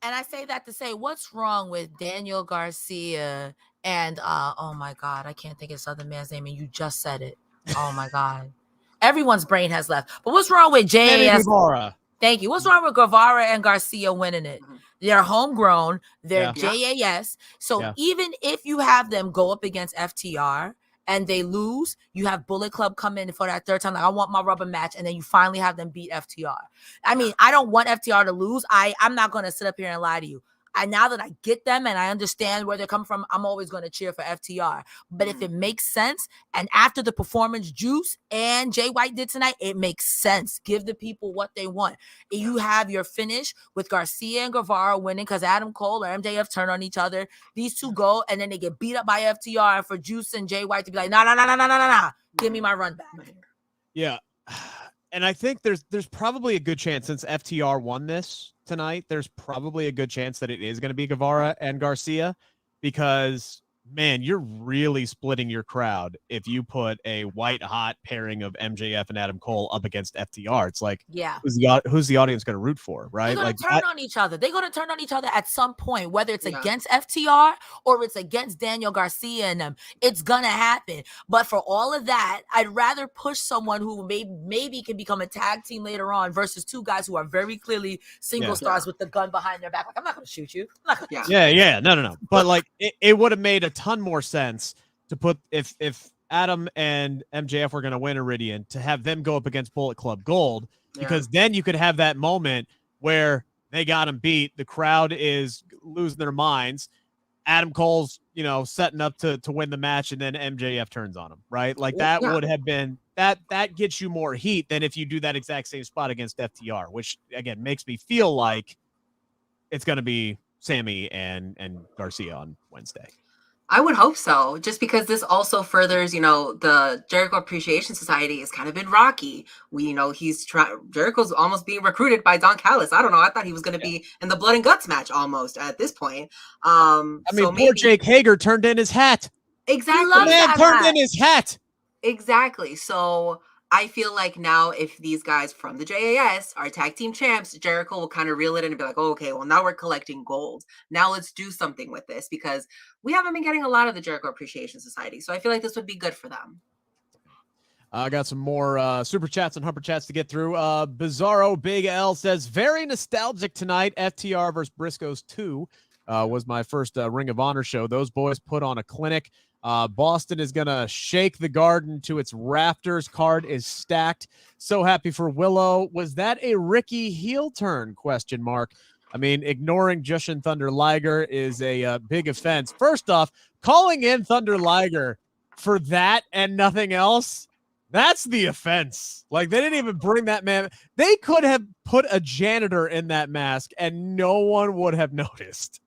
And I say that to say, what's wrong with Daniel Garcia and, oh my God, I can't think of this other man's name, and you just said it. Oh my God. Everyone's brain has left. But what's wrong with JAS? Thank you. What's wrong with Guevara and Garcia winning it? They're homegrown. They're JAS. So even if you have them go up against FTR and they lose, you have Bullet Club come in for that third time, like, I want my rubber match, and then you finally have them beat FTR. I mean, I don't want FTR to lose. I'm not going to sit up here and lie to you. Now that I get them and I understand where they're coming from, I'm always going to cheer for FTR. But if it makes sense, and after the performance Juice and Jay White did tonight, it makes sense. Give the people what they want. You have your finish with Garcia and Guevara winning because Adam Cole or MJF turn on each other. These two go, and then they get beat up by FTR, and for Juice and Jay White to be like, nah. Give me my run back. Yeah. And I think there's probably a good chance, since FTR won this tonight, there's probably a good chance that it is going to be Guevara and Garcia, because, man, you're really splitting your crowd if you put a white-hot pairing of MJF and Adam Cole up against FTR. It's like, yeah, who's the audience going to root for, right? They're going to like, turn on each other. They're going to turn on each other at some point, whether it's against FTR or it's against Daniel Garcia and them. It's going to happen. But for all of that, I'd rather push someone who maybe can become a tag team later on versus two guys who are very clearly single stars with the gun behind their back. Like, I'm not going to shoot you. No. But like, it would have made a ton more sense to put, if Adam and MJF were going to win Iridian, to have them go up against Bullet Club Gold, because then you could have that moment where they got him beat, the crowd is losing their minds, Adam Cole's, setting up to win the match, and then MJF turns on him, right? Like, that would have been, that gets you more heat than if you do that exact same spot against FTR, which, again, makes me feel like it's going to be Sammy and Garcia on Wednesday. I would hope so, just because this also furthers, the Jericho Appreciation Society has kind of been rocky. Jericho's almost being recruited by Don Callis. I don't know. I thought he was going to be in the Blood and Guts match almost at this point. Poor Jake Hager turned in his hat. Exactly. The man turned in his hat. Exactly. So I feel like now if these guys from the JAS are tag team champs, Jericho will kind of reel it in and be like, oh, okay, well, now we're collecting gold. Now let's do something with this, because we haven't been getting a lot of the Jericho Appreciation Society. So I feel like this would be good for them. I got some more super chats and humper chats to get through. Bizarro Big L says, very nostalgic tonight. FTR versus Briscoes 2 was my first Ring of Honor show. Those boys put on a clinic. Boston is going to shake the Garden to its rafters. Card is stacked. So happy for Willow. Was that a Ricky heel turn? ? I mean, ignoring Jushin Thunder Liger is a big offense. First off, calling in Thunder Liger for that and nothing else, that's the offense. Like, they didn't even bring that man. They could have put a janitor in that mask and no one would have noticed.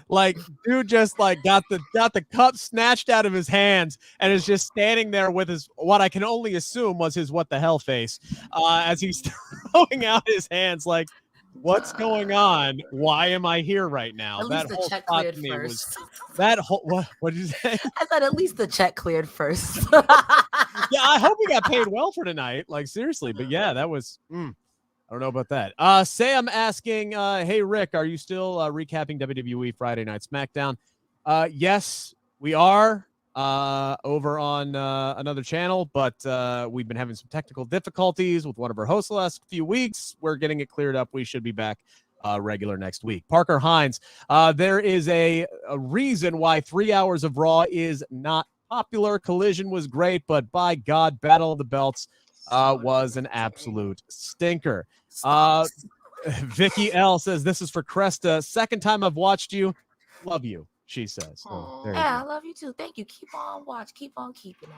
Like, dude just got the cup snatched out of his hands and is just standing there with his, what I can only assume was his what the hell face, as he's throwing out his hands like, what's going on? Why am I here right now? That whole check cleared first. What did you say? I thought at least the check cleared first. Yeah, I hope he got paid well for tonight. Like, seriously. But yeah, that was, I don't know about that. Sam asking, hey, Rick, are you still recapping WWE Friday Night SmackDown? Yes, we are over on another channel, but we've been having some technical difficulties with one of our hosts the last few weeks. We're getting it cleared up. We should be back regular next week. Parker Hines, there is a reason why 3 hours of Raw is not popular. Collision was great, but by God, Battle of the Belts was an absolute stinker. Vicky L says, this is for Cresta. Second time I've watched you. Love you, she says. I love you too. Thank you. Keep on watch. Keep on keeping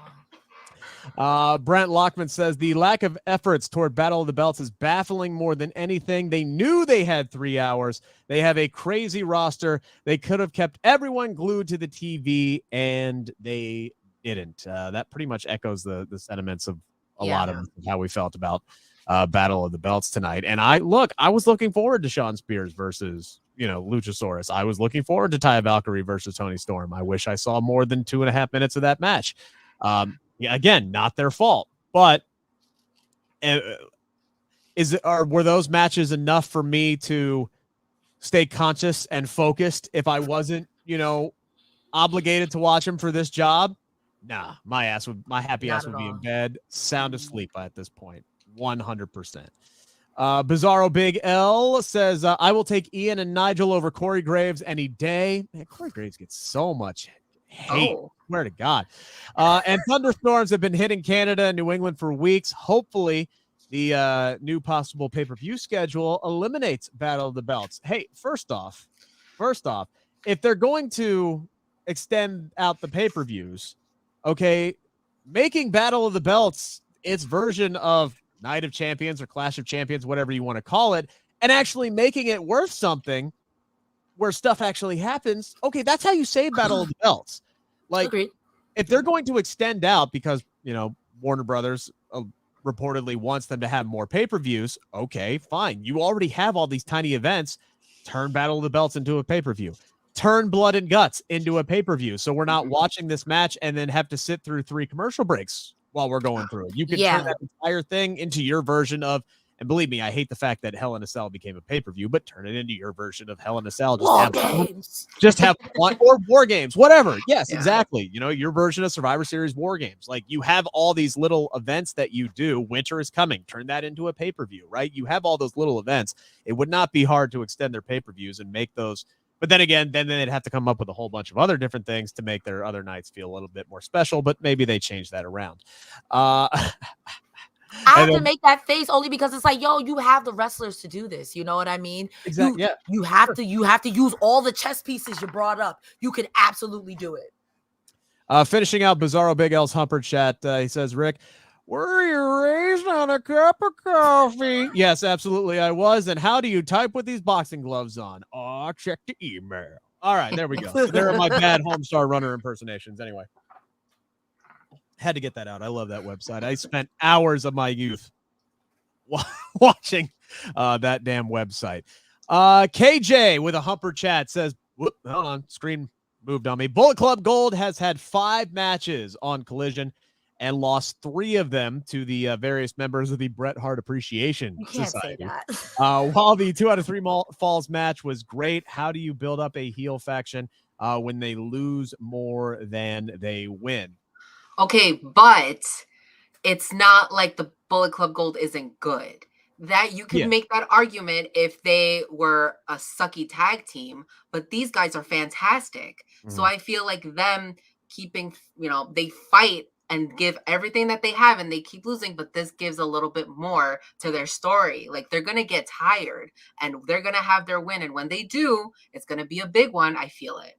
on. Brent Lockman says, the lack of efforts toward Battle of the Belts is baffling more than anything. They knew they had 3 hours. They have a crazy roster. They could have kept everyone glued to the TV, and they didn't. That pretty much echoes the sentiments of a lot of how we felt about Battle of the Belts tonight. And I was looking forward to Shawn Spears versus, Luchasaurus. I was looking forward to Taya Valkyrie versus Tony Storm. I wish I saw more than 2.5 minutes of that match. Again, not their fault, but were those matches enough for me to stay conscious and focused if I wasn't, obligated to watch them for this job? Nah, my happy ass would be in bed, sound asleep at this point. 100%. Bizarro Big L says, I will take Ian and Nigel over Corey Graves any day. Man, Corey Graves gets so much hate. swear to God. And thunderstorms have been hitting Canada and New England for weeks. Hopefully, the new possible pay-per-view schedule eliminates Battle of the Belts. Hey, first off, if they're going to extend out the pay-per-views, okay, making Battle of the Belts its version of Night of Champions or Clash of Champions, whatever you want to call it, and actually making it worth something where stuff actually happens. Okay, that's how you save Battle of the Belts. Like, Agreed. if they're going to extend out because, Warner Brothers reportedly wants them to have more pay-per-views, okay, fine. You already have all these tiny events. Turn Battle of the Belts into a pay-per-view. Turn Blood and Guts into a pay-per-view. So we're not watching this match and then have to sit through 3 commercial breaks while we're going through it. You can turn that entire thing into your version of, and believe me, I hate the fact that Hell in a Cell became a pay-per-view, but turn it into your version of Hell in a Cell. Just have one, or War Games, whatever. Yes, exactly. Your version of Survivor Series War Games. Like, you have all these little events that you do. Winter is coming. Turn that into a pay-per-view, right? You have all those little events. It would not be hard to extend their pay-per-views and make those. But then again, then they'd have to come up with a whole bunch of other different things to make their other nights feel a little bit more special, but maybe they change that around. I have to make that face only because it's like, yo, you have the wrestlers to do this. You know what I mean? Exactly. You have to use all the chess pieces you brought up. You can absolutely do it. Finishing out Bizarro Big L's Humper chat, he says, Rick, were you raised on a cup of coffee? Yes, absolutely, I was. And how do you type with these boxing gloves on? Oh, check the email. All right, there we go. There are my bad Homestar Runner impersonations. Anyway. Had to get that out. I love that website. I spent hours of my youth watching that damn website. KJ with a Humper chat says, whoop, hold on, screen moved on me. Bullet Club Gold has had 5 matches on Collision and lost 3 of them to the various members of the Bret Hart Appreciation Society. While the 2 out of 3 falls match was great, how do you build up a heel faction when they lose more than they win? Okay, but it's not like the Bullet Club Gold isn't good. That you can make that argument if they were a sucky tag team, but these guys are fantastic. So I feel like them keeping, they fight and give everything that they have and they keep losing, but this gives a little bit more to their story. Like, they're going to get tired and they're going to have their win. And when they do, it's going to be a big one. I feel it.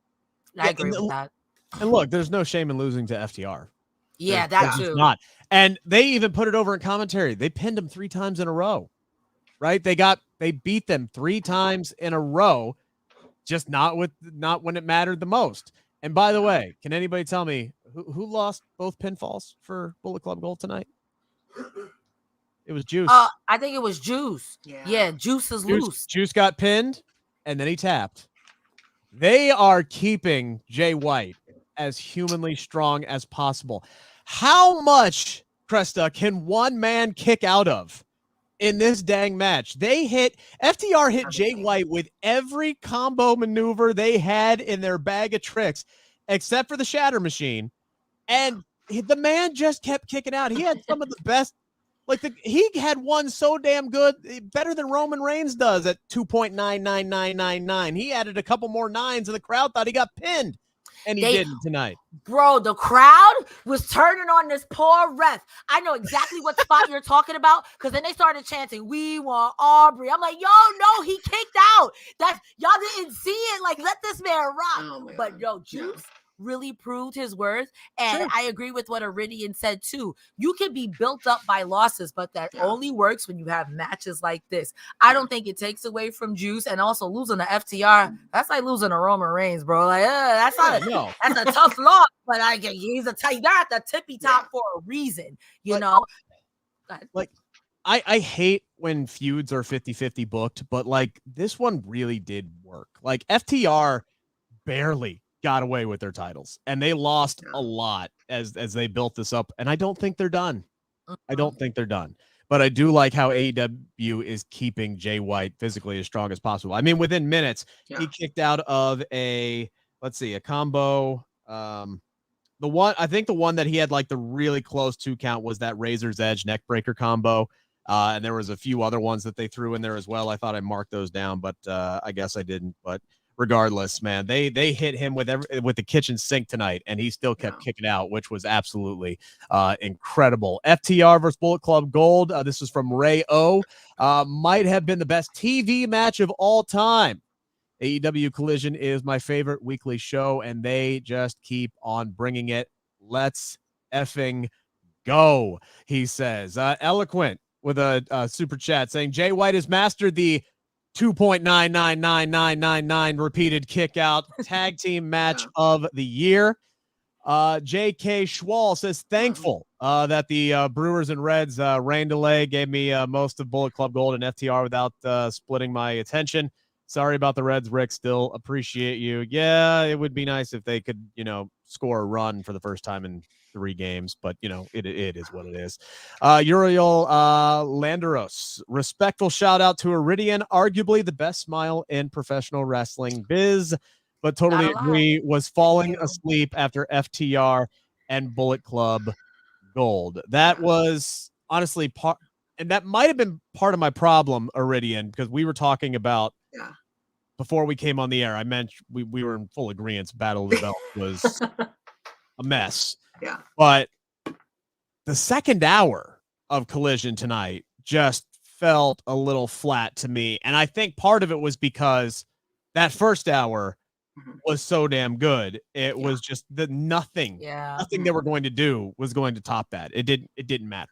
I agree with that. And look, there's no shame in losing to FTR. Yeah, that too. Not. And they even put it over in commentary. They pinned them 3 times in a row, right? They beat them 3 times in a row, just not when it mattered the most. And by the way, can anybody tell me who lost both pinfalls for Bullet Club Gold tonight? It was Juice. I think it was Juice. Yeah, Juice is loose. Juice got pinned, and then he tapped. They are keeping Jay White as humanly strong as possible. How much, Cresta, can one man kick out of in this dang match? FTR hit Jay White with every combo maneuver they had in their bag of tricks, except for the Shatter Machine. And the man just kept kicking out. He had some of the best, he had one so damn good, better than Roman Reigns does at 2.99999. He added a couple more 9s and the crowd thought he got pinned. And he didn't tonight. Bro, the crowd was turning on this poor ref. I know exactly what spot you're talking about, because then they started chanting, "We want Aubrey." I'm like, yo, no, he kicked out. Y'all didn't see it. Like, let this man rock. But yo, Juice really proved his worth. And I agree with what Iridian said too. You can be built up by losses, but that only works when you have matches like this. I don't think it takes away from Juice, and also losing to FTR, that's like losing to Roman Reigns, bro. Like, that's a tough loss, but he's they're at the tippy top for a reason, you know. Like, I hate when feuds are 50-50 booked, but like this one really did work. Like, FTR barely got away with their titles, and they lost a lot as they built this up, and I don't think they're done. But I do like how AEW is keeping Jay White physically as strong as possible. I mean, within minutes, he kicked out of a combo. The one that he had like the really close 2 count was that Razor's Edge neck breaker combo. And there was a few other ones that they threw in there as well. I thought I marked those down, but I guess I didn't. But regardless, man. They hit him with the kitchen sink tonight, and he still kept kicking out, which was absolutely incredible. FTR versus Bullet Club Gold. This is from Ray O. Might have been the best TV match of all time. AEW Collision is my favorite weekly show, and they just keep on bringing it. Let's effing go, he says. Eloquent with a super chat saying Jay White has mastered the 2.999999 repeated kick out tag team match of the year. J.K. Schwal says thankful that the Brewers and Reds rain delay gave me most of Bullet Club Gold and FTR without splitting my attention. Sorry about the Reds, Rick. Still appreciate you. Yeah, it would be nice if they could, score a run for the first time in 3 games, but it is what it is. Uriel Landeros, respectful shout out to Iridian, arguably the best smile in professional wrestling biz, but totally agree, was falling asleep after FTR and Bullet Club Gold. That was honestly part, and that might have been part of my problem, Iridian, because we were talking about before we came on the air. I mentioned we were in full agreement. Battle of the Belt was a mess. Yeah. But the second hour of Collision tonight just felt a little flat to me. And I think part of it was because that first hour was so damn good. It was just nothing they were going to do was going to top that. It didn't matter.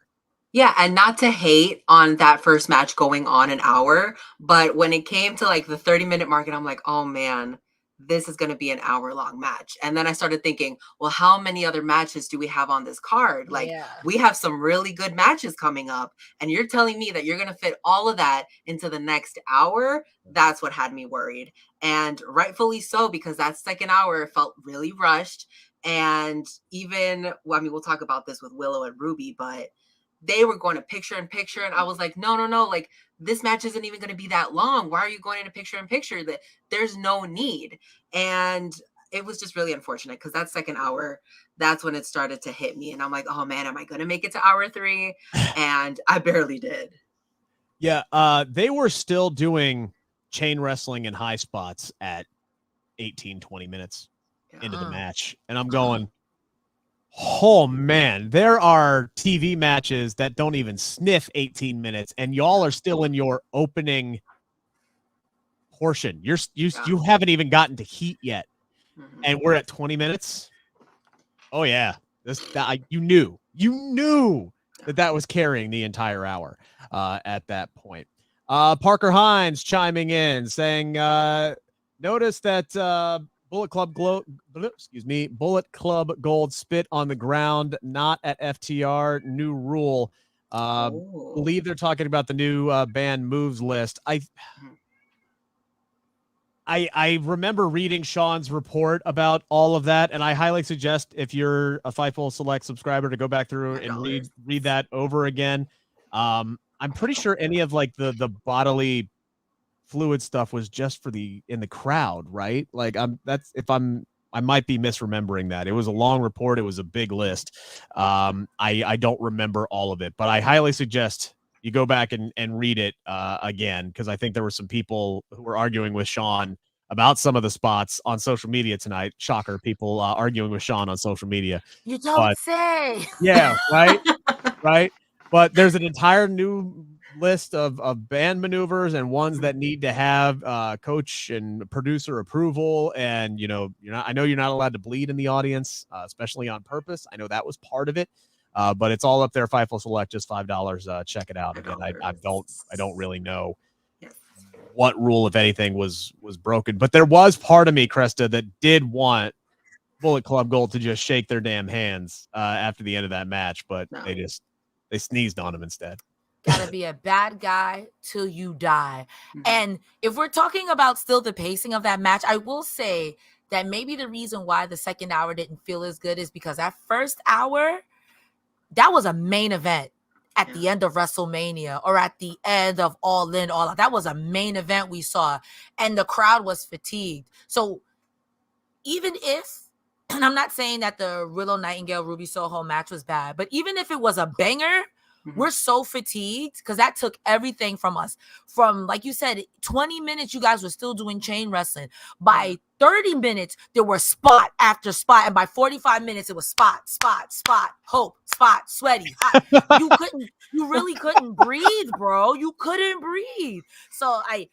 Yeah, and not to hate on that first match going on an hour, but when it came to like the 30-minute mark, and I'm like, oh man, this is going to be an hour-long match. And then I started thinking, well, how many other matches do we have on this card? Like, we have some really good matches coming up, and you're telling me that you're going to fit all of that into the next hour? That's what had me worried. And rightfully so, because that second hour felt really rushed. And even, we'll talk about this with Willow and Ruby, but they were going to picture in picture, and I was like, no, like, this match isn't even going to be that long. Why are you going into picture in picture? That there's no need. And it was just really unfortunate, because that second hour, that's when it started to hit me, and I'm like, oh man, am I going to make it to hour 3? And I barely did. Yeah, they were still doing chain wrestling in high spots at 18-20 minutes into the match, and I'm going, oh man, there are TV matches that don't even sniff 18 minutes, and y'all are still in your opening portion. You haven't even gotten to heat yet, and we're at 20 minutes. Oh yeah, you knew that was carrying the entire hour at that point. Parker Hines chiming in saying, notice that Bullet Club Gold spit on the ground, not at FTR. New rule. Believe they're talking about the new banned moves list. I remember reading Sean's report about all of that, and I highly suggest, if you're a Fightful Select subscriber, to go back through and read that over again. I'm pretty sure any of like the bodily fluid stuff was just in the crowd, right? Like I might be misremembering that. It was a long report. It was a big list. I don't remember all of it, but I highly suggest you go back and read it again, because I think there were some people who were arguing with Sean about some of the spots on social media tonight. Shocker, people arguing with Sean on social media. You don't say. Yeah, right, right. But there's an entire new list of band maneuvers, and ones that need to have coach and producer approval. And I know you're not allowed to bleed in the audience, especially on purpose. I know that was part of it, but it's all up there. Fightful Select, just $5. Check it out. Again, I don't really know what rule, if anything, was broken, but there was part of me, Cresta, that did want Bullet Club Gold to just shake their damn hands after the end of that match, but they sneezed on him instead. Gotta be a bad guy till you die. And if we're talking about still the pacing of that match, I will say that maybe the reason why the second hour didn't feel as good is because that first hour, that was a main event at the end of WrestleMania, or at the end of All In, All Out. That was a main event we saw, and the crowd was fatigued. So even if, and I'm not saying that the Willow Nightingale Ruby Soho match was bad, but even if it was a banger, We're so fatigued because that took everything from us. From, like you said, 20 minutes, you guys were still doing chain wrestling. By 30 minutes, there were spot after spot. And by 45 minutes, it was spot, hope, spot, sweaty, hot. You really couldn't breathe, bro. You couldn't breathe. So I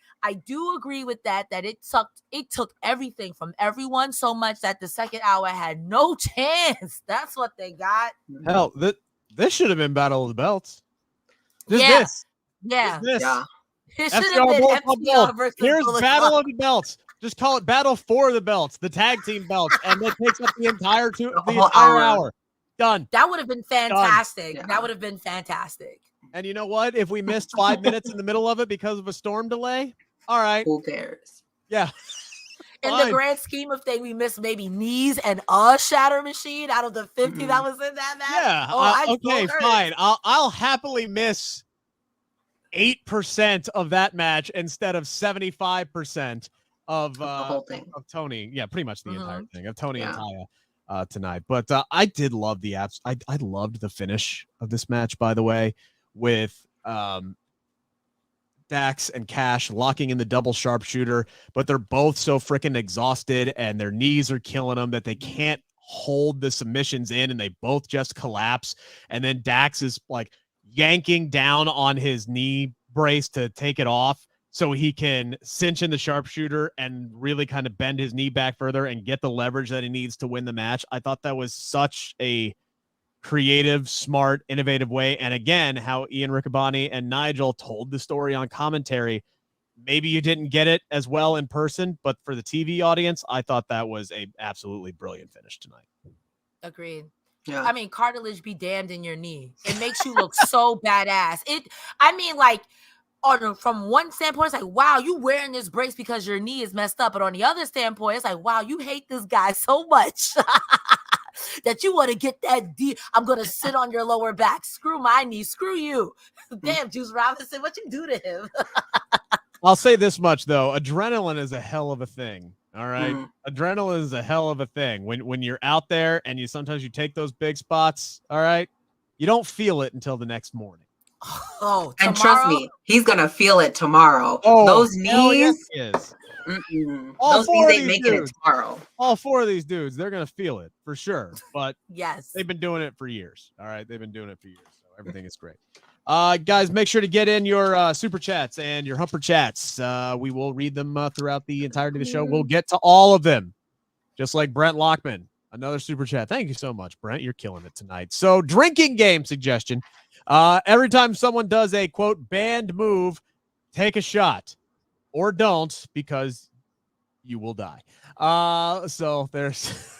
do agree with that it took everything from everyone so much that the second hour had no chance. That's what they got. Hell, this should have been Battle of the Belts. This. Yeah. This. Yeah. It should have been FTR versus Here's Bullet Battle Club. of the Belts. Just call it Battle for the Belts, the tag team belts, and that takes up the entire hour. Done. That would have been fantastic. Yeah. That would have been fantastic. And you know what? If we missed 5 minutes in the middle of it because of a storm delay, all right. Who cares? Yeah. In the grand scheme of things, we missed maybe knees and a shatter machine out of the 50 that was in that match. Yeah. Okay, fine. I'll happily miss 8% of that match instead of 75% of the whole thing. Of Tony. Yeah, pretty much the entire thing of Tony and Yeah. Taya tonight. But I did love the apps. I loved the finish of this match, by the way, with Dax and Cash locking in the double sharpshooter, but they're both so freaking exhausted and their knees are killing them that they can't hold the submissions in, and they both just collapse. And then Dax is like yanking down on his knee brace to take it off so he can cinch in the sharpshooter and really kind of bend his knee back further and get the leverage that he needs to win the match. I thought that was such a creative, smart, innovative way. And again, how Ian Riccaboni and Nigel told the story on commentary. Maybe you didn't get it as well in person, but for the TV audience, I thought that was a absolutely brilliant finish tonight. Agreed. Yeah. I mean, cartilage be damned in your knee. It makes you look so badass. From one standpoint, it's like, wow, you wearing this brace because your knee is messed up. But on the other standpoint, it's like, wow, you hate this guy so much that you want to get that deep. I'm going to sit on your lower back. Screw my knee. Screw you. Damn, Juice Robinson, what you do to him? I'll say this much, though. Adrenaline is a hell of a thing. All right. Adrenaline is a hell of a thing. When you're out there and sometimes you take those big spots, all right, you don't feel it until the next morning. Oh, and trust me, he's going to feel it tomorrow. Oh, those knees. Yes, those knees ain't making it tomorrow. All four of these dudes, they're going to feel it for sure. But yes, they've been doing it for years. All right. They've been doing it for years. So everything is great. Guys, make sure to get in your super chats and your humper chats. We will read them throughout the entirety of the show. We'll get to all of them, just like Brent Lockman. Another super chat. Thank you so much, Brent. You're killing it tonight. So, drinking game suggestion. Every time someone does a, quote, banned move, take a shot. Or don't, because you will die. So, there's...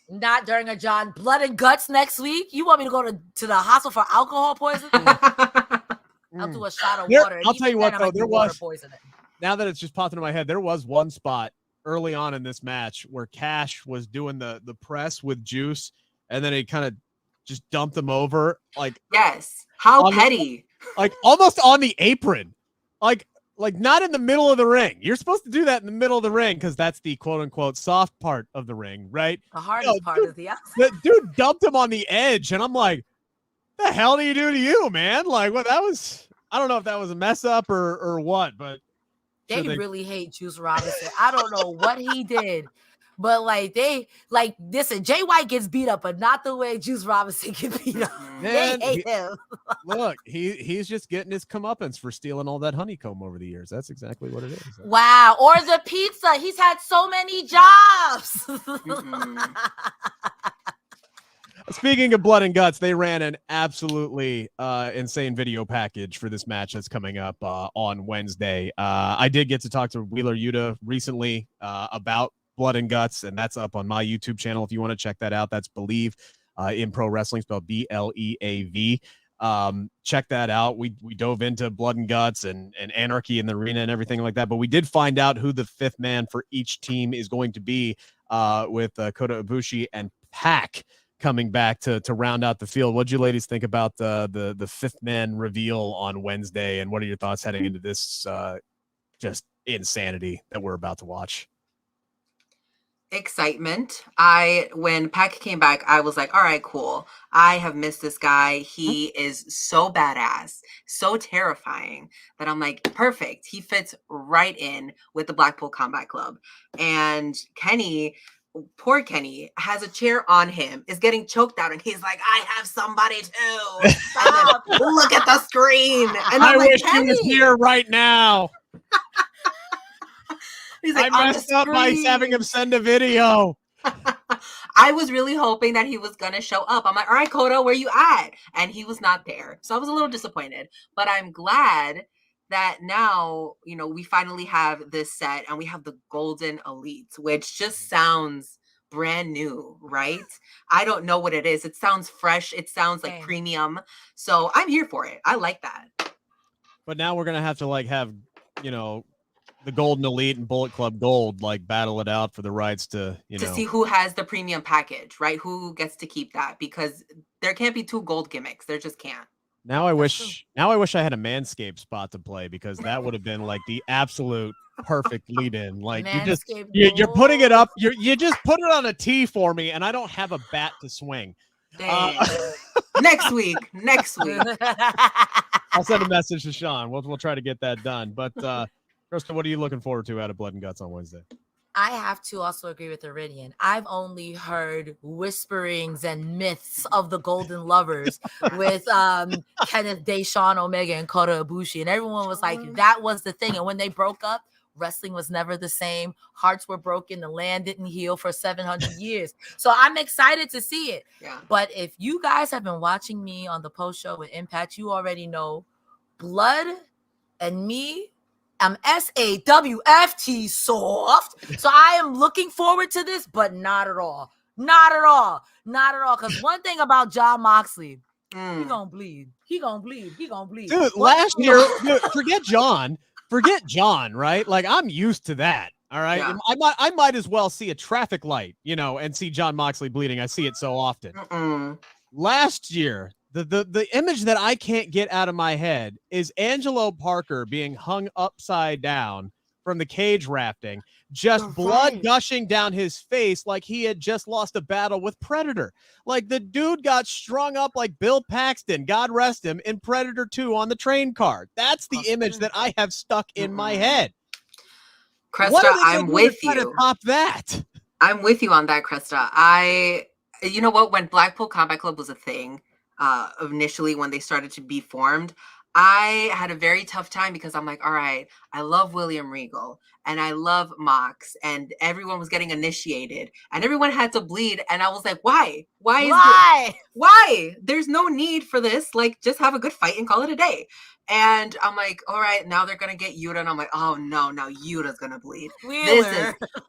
Not during a John Blood and Guts next week. You want me to go to the hospital for alcohol poisoning? I'll do a shot of water. I'll tell you what, though, there was, poisoning. Now that it's just popped into my head, there was one spot early on in this match where Cash was doing the press with Juice, and then he kind of just dumped him over. Like, yes, how petty. Like almost on the apron. Like not in the middle of the ring. You're supposed to do that in the middle of the ring because that's the quote unquote soft part of the ring, right? The hardest part is the outside. The dude dumped him on the edge, and I'm like, the hell do you do to you, man? Like, well, that was, I don't know if that was a mess up or what, but they really hate Juice Robinson. I don't know what he did, but listen, Jay White gets beat up, but not the way Juice Robinson gets beat up. Man, they hate him. Look, he's just getting his comeuppance for stealing all that honeycomb over the years. That's exactly what it is. Wow. Or the pizza. He's had so many jobs. Speaking of blood and guts, they ran an absolutely insane video package for this match that's coming up on Wednesday. I did get to talk to Wheeler Yuta recently about blood and guts, and that's up on my YouTube channel. If you want to check that out, that's Believe in Pro Wrestling, spelled BLEAV. Check that out. We dove into blood and guts and anarchy in the arena and everything like that, but we did find out who the fifth man for each team is going to be with Kota Ibushi and Pac coming back to round out the field. What'd you ladies think about the fifth man reveal on Wednesday, and what are your thoughts heading into this just insanity that we're about to watch? excitement. When Pac came back, I was like, all right, cool. I have missed this guy. He is so badass, so terrifying that I'm like, perfect. He fits right in with the Blackpool Combat Club. And Kenny, poor Kenny, has a chair on him, is getting choked out, and he's like, I have somebody too. Stop. Look at the screen. And I I'm like, wish he was Kenny. here right now. He's I like, "On the messed up by screen." having him send a video. I was really hoping that he was gonna show up. I'm like, all right, Koda, where you at? And he was not there. So I was a little disappointed. But I'm glad that now, we finally have this set and we have the Golden Elite, which just sounds brand new, right? I don't know what it is. It sounds fresh. It sounds like premium. So I'm here for it. I like that. But now we're gonna have to have, the Golden Elite and Bullet Club Gold battle it out for the rights to see who has the premium package, right? Who gets to keep that, because there can't be two gold gimmicks. There just can't. Now I wish I had a Manscaped spot to play, because that would have been the absolute perfect lead in. You're putting it up, you just put it on a tee for me, and I don't have a bat to swing. Next week. I'll send a message to Sean. We'll try to get that done. But Cresta, what are you looking forward to out of Blood and Guts on Wednesday? I have to also agree with Iridian. I've only heard whisperings and myths of the Golden Lovers with Kenneth Day, Sean Omega, and Kota Ibushi, and everyone was like, that was the thing. And when they broke up, wrestling was never the same. Hearts were broken. The land didn't heal for 700 years. So I'm excited to see it. Yeah. But if you guys have been watching me on the post show with Impact, you already know Blood and me, I'm SAWFT soft. So I am looking forward to this, but not at all. Not at all. Because one thing about Jon Moxley, he gonna bleed. He gonna bleed. Dude, last year, forget John, right? I'm used to that. All right. Yeah. I might as well see a traffic light, and see Jon Moxley bleeding. I see it so often. Last year, the image that I can't get out of my head is Angelo Parker being hung upside down from the cage rafting, just blood gushing down his face like he had just lost a battle with Predator. The dude got strung up like Bill Paxton, God rest him, in Predator 2 on the train car. That's the image that I have stuck in my head. Cresta, I'm with you. To top that. I'm with you on that, Cresta. You know what? When Blackpool Combat Club was a thing, initially when they started to be formed, I had a very tough time, because I'm like, all right, I love William Regal and I love Mox, and everyone was getting initiated and everyone had to bleed. And I was like, why? Why? There's no need for this. Just have a good fight and call it a day. And I'm like, all right, now they're going to get Yuta. And I'm like, oh no, now Yuta's going to bleed.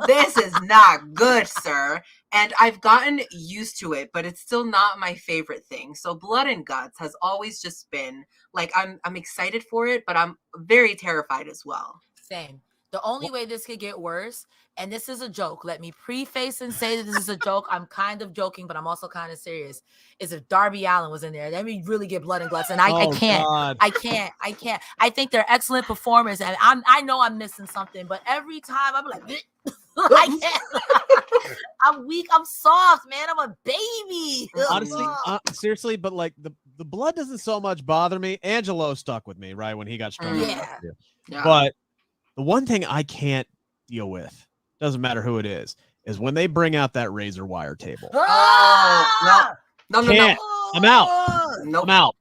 This is not good, sir. And I've gotten used to it, but it's still not my favorite thing. So Blood and Guts has always just been I'm excited for it, but I'm very terrified as well. Same. The only way this could get worse, and this is a joke, let me preface and say that this is a joke. I'm kind of joking, but I'm also kind of serious, is if Darby Allin was in there, then we really get Blood and Guts. And I can't. I think they're excellent performers, and I know I'm missing something, but every time I'm like, I can't. I'm weak. I'm soft, man. I'm a baby. Honestly, seriously, but the blood doesn't so much bother me. Angelo stuck with me, right, when he got strung out. Yeah. But the one thing I can't deal with, doesn't matter who it is when they bring out that razor wire table. No. I'm out. Nope. I'm out.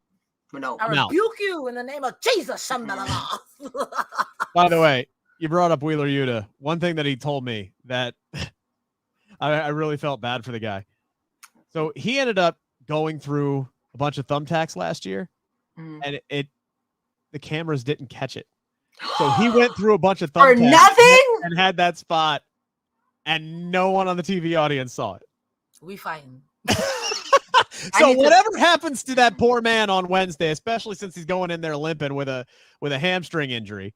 No. I rebuke you in the name of Jesus. By the way, you brought up Wheeler Yuta. One thing that he told me that I really felt bad for the guy. So he ended up going through a bunch of thumbtacks last year, and the cameras didn't catch it. So he went through a bunch of thumbtacks for nothing and had that spot, and no one on the TV audience saw it. We fighting. So whatever happens to that poor man on Wednesday, especially since he's going in there limping with a hamstring injury,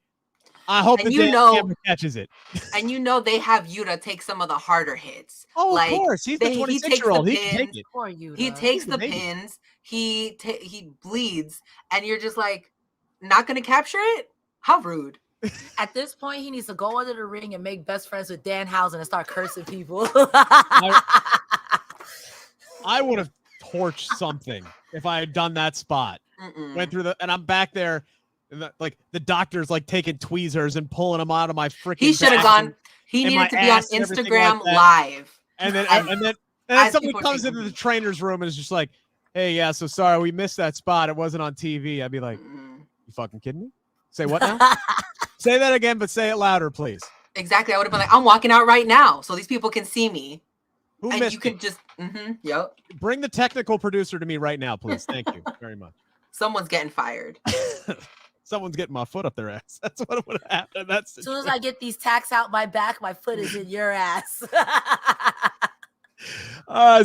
I hope the camera catches it. And they have Yuta take some of the harder hits. Oh, of course. He's the 26-year-old. He can take it. Poor Yuta. He takes the pins. He bleeds. And you're just like, not going to capture it? How rude. At this point, he needs to go under the ring and make best friends with Danhausen and start cursing people. I would have torched something if I had done that spot. Went through and I'm back there, and the doctor's like taking tweezers and pulling them out of my freaking. He should have gone. He needed to be on Instagram Live. And then somebody comes into the trainer's room and is just like, "Hey, yeah, so sorry we missed that spot. It wasn't on TV." I'd be like, "You fucking kidding me? Say what now?" Say that again, but say it louder, please. Exactly. I would have been like, I'm walking out right now so these people can see me. Who and missed you can it? just, yep. Bring the technical producer to me right now, please. Thank you very much. Someone's getting fired. Someone's getting my foot up their ass. That's what would have happened. As soon as I get these tacks out my back, my foot is in your ass.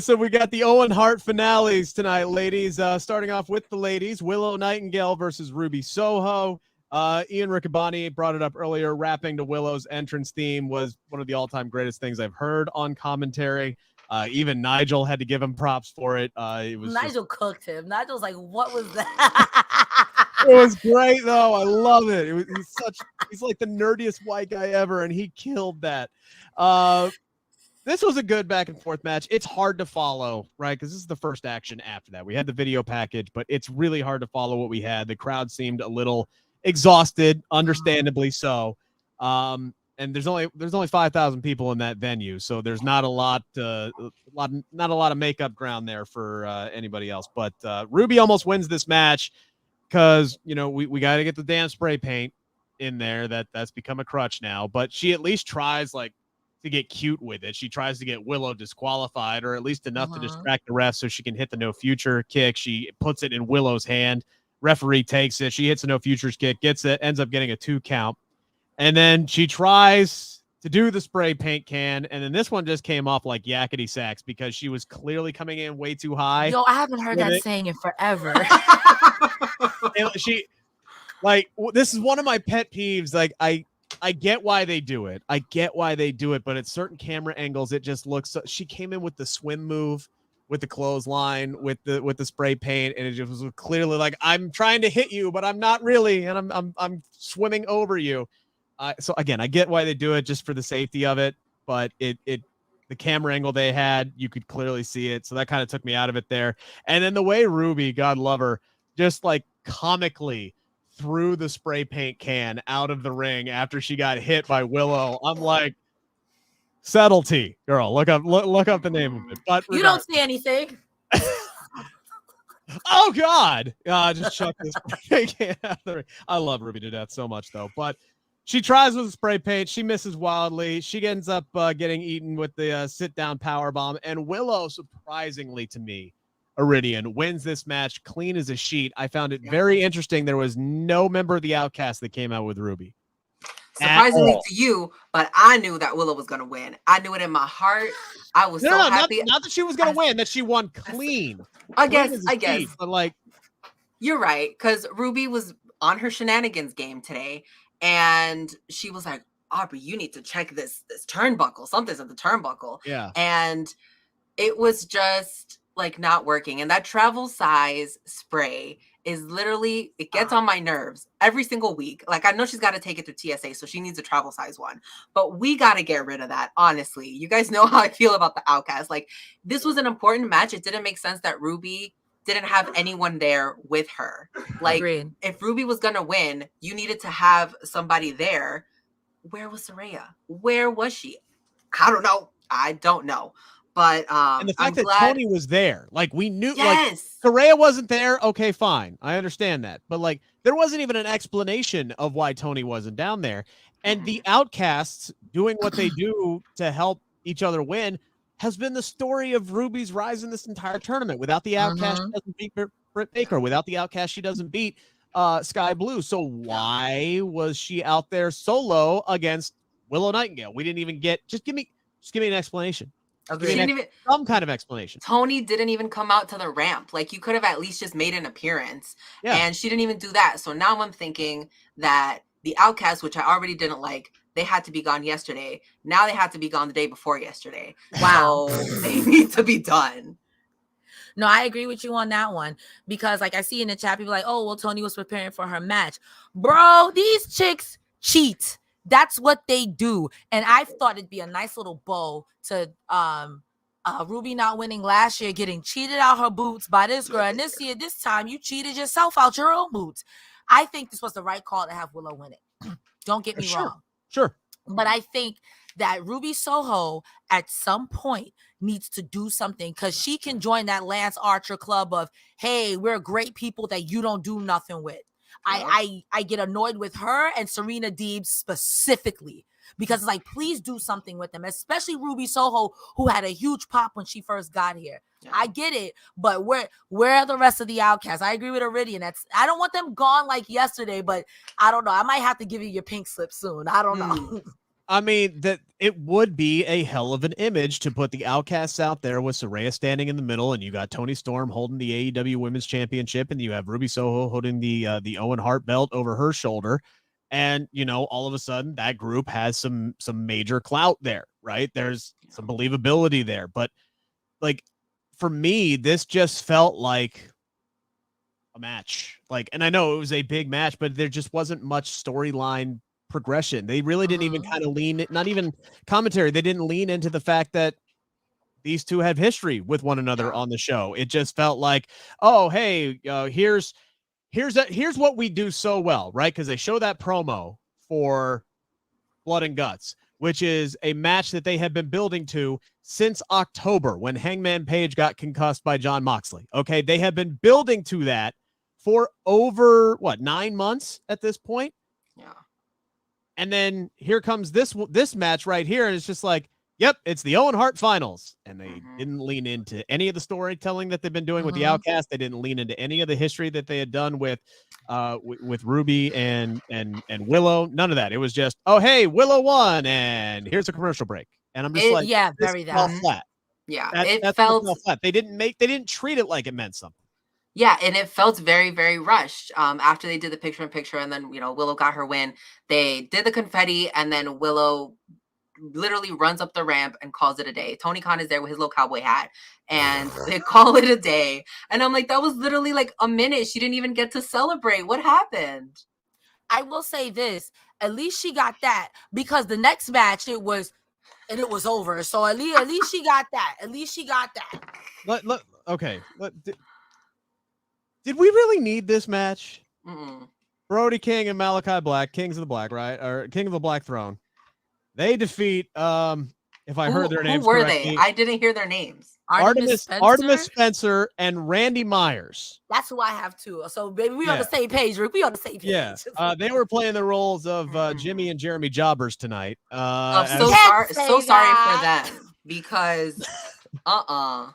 So we got the Owen Hart finales tonight, ladies. Starting off with the ladies, Willow Nightingale versus Ruby Soho. Ian Riccaboni brought it up earlier. Rapping to Willow's entrance theme was one of the all-time greatest things I've heard on commentary. Even Nigel had to give him props for it. Nigel cooked him. Nigel's like, "What was that?" It was great though. I love it. He's like the nerdiest white guy ever, and he killed that. This was a good back and forth match. It's hard to follow, right? Because this is the first action after that. We had the video package, but it's really hard to follow what we had. The crowd seemed a little exhausted, understandably so. And there's only 5,000 people in that venue, so there's not a lot of makeup ground there for anybody else. But Ruby almost wins this match because we got to get the damn spray paint in there. That's become a crutch now. But she at least tries to get cute with it. She tries to get Willow disqualified, or at least enough to distract the ref so she can hit the no future kick. She puts it in Willow's hand. Referee takes it. She hits a no futures kick, gets it, ends up getting a 2 count. And then she tries to do the spray paint can. And then this one just came off like yakety sax because she was clearly coming in way too high. Yo, I haven't heard that saying in forever. This is one of my pet peeves. Like, I get why they do it. But at certain camera angles, it just looks. She came in with the swim move, with the clothesline, with the spray paint, and it just was clearly like, I'm trying to hit you, but I'm not really, and I'm swimming over you. So again, I get why they do it, just for the safety of it. But the camera angle they had, you could clearly see it, so that kind of took me out of it there. And then the way Ruby, God love her, just like comically threw the spray paint can out of the ring after she got hit by Willow. I'm like, subtlety, girl. Look up the name of it. But you don't see anything. Oh God! Just chuck this spray can out of the ring. I love Ruby to death so much though. But she tries with the spray paint. She misses wildly. She ends up getting eaten with the sit down power bomb. And Willow, surprisingly to me, Iridian, wins this match clean as a sheet. I found it very interesting. There was no member of the Outcast that came out with Ruby. Surprisingly to you, but I knew that Willow was going to win. I knew it in my heart. I was so happy. Not that she was going to win, that she won clean. I guess. But like, you're right, because Ruby was on her shenanigans game today, and she was like, "Aubrey, you need to check this turnbuckle. Something's at the turnbuckle." Yeah. And it was just like not working. And that travel size spray is literally, it gets on my nerves every single week. Like, I know she's got to take it through TSA, so she needs a travel size one, but we got to get rid of that. Honestly, you guys know how I feel about the Outcast. Like, this was an important match. It didn't make sense that Ruby didn't have anyone there with her. Like, Agreed. If Ruby was going to win, you needed to have somebody there. Where was Saraya? Where was she? I don't know. But and the fact that Tourney was there, like, we knew, yes, like, Saraya wasn't there. Okay, fine, I understand that, but like, there wasn't even an explanation of why Tourney wasn't down there. And the Outcasts doing what they do to help each other win has been the story of Ruby's rise in this entire tournament. Without the Outcast, she doesn't beat Britt Baker. Without the Outcast, she doesn't beat Sky Blue. So why was she out there solo against Willow Nightingale? We didn't even get. Just give me an explanation. Some kind of explanation. Tourney didn't even come out to the ramp. Like, you could have at least just made an appearance. Yeah. And she didn't even do that. So now I'm thinking that the Outcasts, which I already didn't like, they had to be gone yesterday. Now they had to be gone the day before yesterday. Wow. So they need to be done. No, I agree with you on that one, because like I see in the chat, people like, oh, well, Tourney was preparing for her match. Bro, these chicks cheat. That's what they do. And I thought it'd be a nice little bow to Ruby not winning last year, getting cheated out her boots by this girl. And this year, this time, you cheated yourself out your own boots. I think this was the right call to have Willow win it. Don't get me wrong. Sure. But I think that Ruby Soho at some point needs to do something, because she can join that Lance Archer club of, hey, we're great people that you don't do nothing with. I get annoyed with her and Serena Deeb specifically, because it's like, please do something with them, especially Ruby Soho, who had a huge pop when she first got here. Yeah. I get it, but where are the rest of the outcasts? I agree with Iridian. I don't want them gone like yesterday, but I don't know. I might have to give you your pink slip soon. I don't know. I mean, that it would be a hell of an image to put the outcasts out there with Saraya standing in the middle, and you got Toni Storm holding the AEW Women's Championship, and you have Ruby Soho holding the Owen Hart belt over her shoulder. And, you know, all of a sudden that group has some major clout there, right? There's some believability there. But like, for me, this just felt like a match. Like, and I know it was a big match, but there just wasn't much storyline progression. They really didn't even kind of lean, not even commentary. They didn't lean into the fact that these two have history with one another on the show. It just felt like, oh, hey, here's what we do so well, right? Because they show that promo for Blood and Guts, which is a match that they have been building to since October, when Hangman Page got concussed by Jon Moxley. Okay, they have been building to that for over 9 months at this point. Yeah. And then here comes this match right here, and it's just like, yep, it's the Owen Hart finals. And they didn't lean into any of the storytelling that they've been doing with the Outcast. They didn't lean into any of the history that they had done with Ruby and Willow. None of that. It was just, oh, hey, Willow won, and here's a commercial break. And I'm just very fell flat. Yeah, it felt flat. They didn't treat it like it meant something. Yeah, and it felt very, very rushed. After they did the picture-in-picture, and then Willow got her win. They did the confetti, and then Willow literally runs up the ramp and calls it a day. Tony Khan is there with his little cowboy hat, and they call it a day. And I'm like, that was literally like a minute. She didn't even get to celebrate. What happened? I will say this: at least she got that, because the next match it was over. So at least she got that. At least she got that. Okay. Did we really need this match? Brody King and Malachi Black, Kings of the Black, right? Or King of the Black Throne. They defeat, if I heard their names correctly. Who were correctly, they? I didn't hear their names. Artemis Spencer and Randy Myers. That's who I have too. So baby, we on the same page, Rick. We on the same page. Yeah. They were playing the roles of Jimmy and Jeremy Jobbers tonight. So sorry for them, because I'm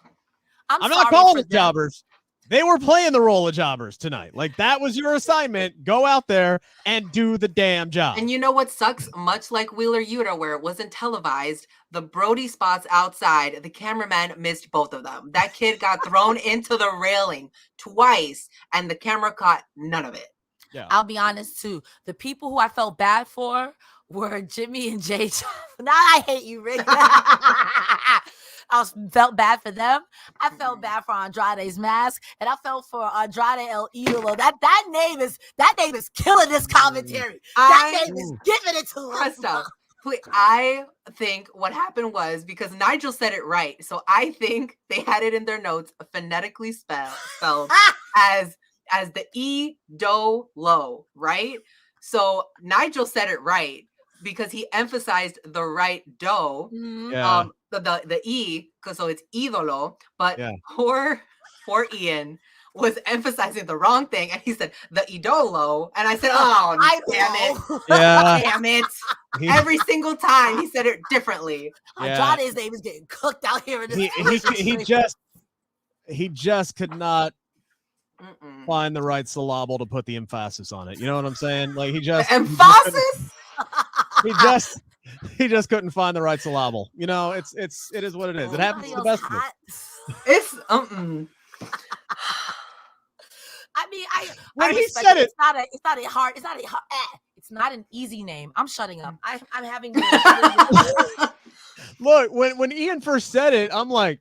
not calling them jobbers. They were playing the role of jobbers tonight. Like, that was your assignment. Go out there and do the damn job. And you know what sucks? Much like Wheeler Yuta, where it wasn't televised, the Brody spots outside, the cameraman missed both of them. That kid got thrown into the railing twice, and the camera caught none of it. Yeah. I'll be honest, too. The people who I felt bad for were Jimmy and Jay. Now I hate you, Rick. I felt bad for them. I felt bad for Andrade's mask, and I felt for Andrade El Idolo. That name is killing this commentary. That name is giving it to Cresta. I think what happened was, because Nigel said it right, so I think they had it in their notes phonetically spelled as the E-do-lo, right? So Nigel said it right because he emphasized the right do. Yeah. The E, so it's idolo, but poor Ian was emphasizing the wrong thing, and he said the idolo, and I said, oh, damn it. Yeah. Damn it. Every single time he said it differently. Andrade's name is getting cooked out here in this he just could not find the right syllable to put the emphasis on it. You know what I'm saying? Like, he just emphasis. He just couldn't find the right syllable. You know, it is what it is. It happens to the best of us. It's I mean, when he said it, it's not an easy name. I'm shutting up. I'm having look, when Ian first said it, I'm like,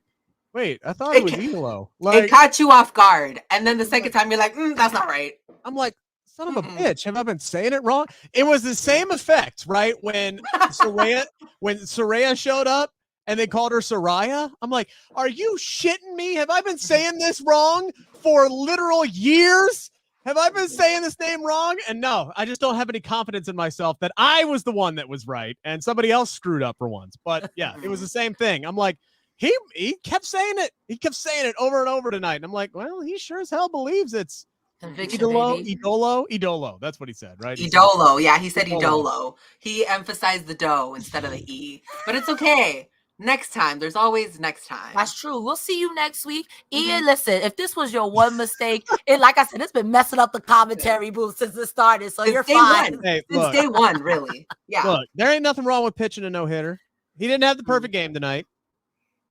wait, I thought it was Idolo. Like, it caught you off guard, and then the second time you're like, that's not right. I'm like, son of a bitch, have I been saying it wrong? It was the same effect, right? When Saraya showed up and they called her Soraya. I'm like, are you shitting me? Have I been saying this wrong for literal years? Have I been saying this name wrong? And no, I just don't have any confidence in myself that I was the one that was right and somebody else screwed up for once. But yeah, it was the same thing. I'm like, he kept saying it. He kept saying it over and over tonight. And I'm like, well, he sure as hell believes it's Conviction, Idolo. That's what he said, right? Idolo. Yeah, he said Idolo. He emphasized the dough instead of the E. But it's okay. Next time. There's always next time. That's true. We'll see you next week. Ian, listen, if this was your one mistake, like I said, it's been messing up the commentary booth since it started, so you're fine. Hey, since day one, really. Yeah. Look, there ain't nothing wrong with pitching a no-hitter. He didn't have the perfect game tonight,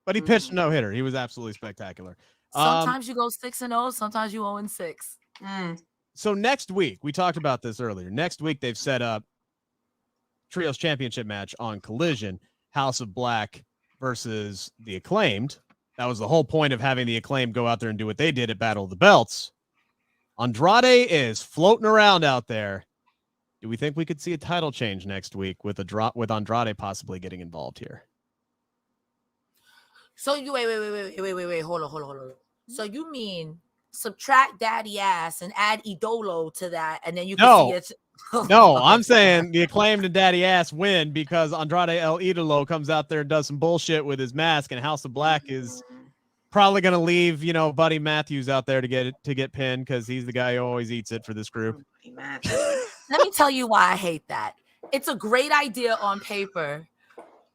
but he pitched a no-hitter. He was absolutely spectacular. Sometimes you go 6-0, sometimes you 0-6. So next week, we talked about this earlier. Next week, they've set up Trios Championship match on Collision, House of Black versus the Acclaimed. That was the whole point of having the Acclaimed go out there and do what they did at Battle of the Belts. Andrade is floating around out there. Do we think we could see a title change next week with Andrade possibly getting involved here? So you wait, hold on. So you mean subtract Daddy Ass and add Idolo to that, and then you can see it. No, I'm saying the Acclaimed and Daddy Ass win because Andrade El Idolo comes out there and does some bullshit with his mask, and House of Black is probably going to leave, Buddy Matthews out there to get pinned because he's the guy who always eats it for this group. Let me tell you why I hate that. It's a great idea on paper,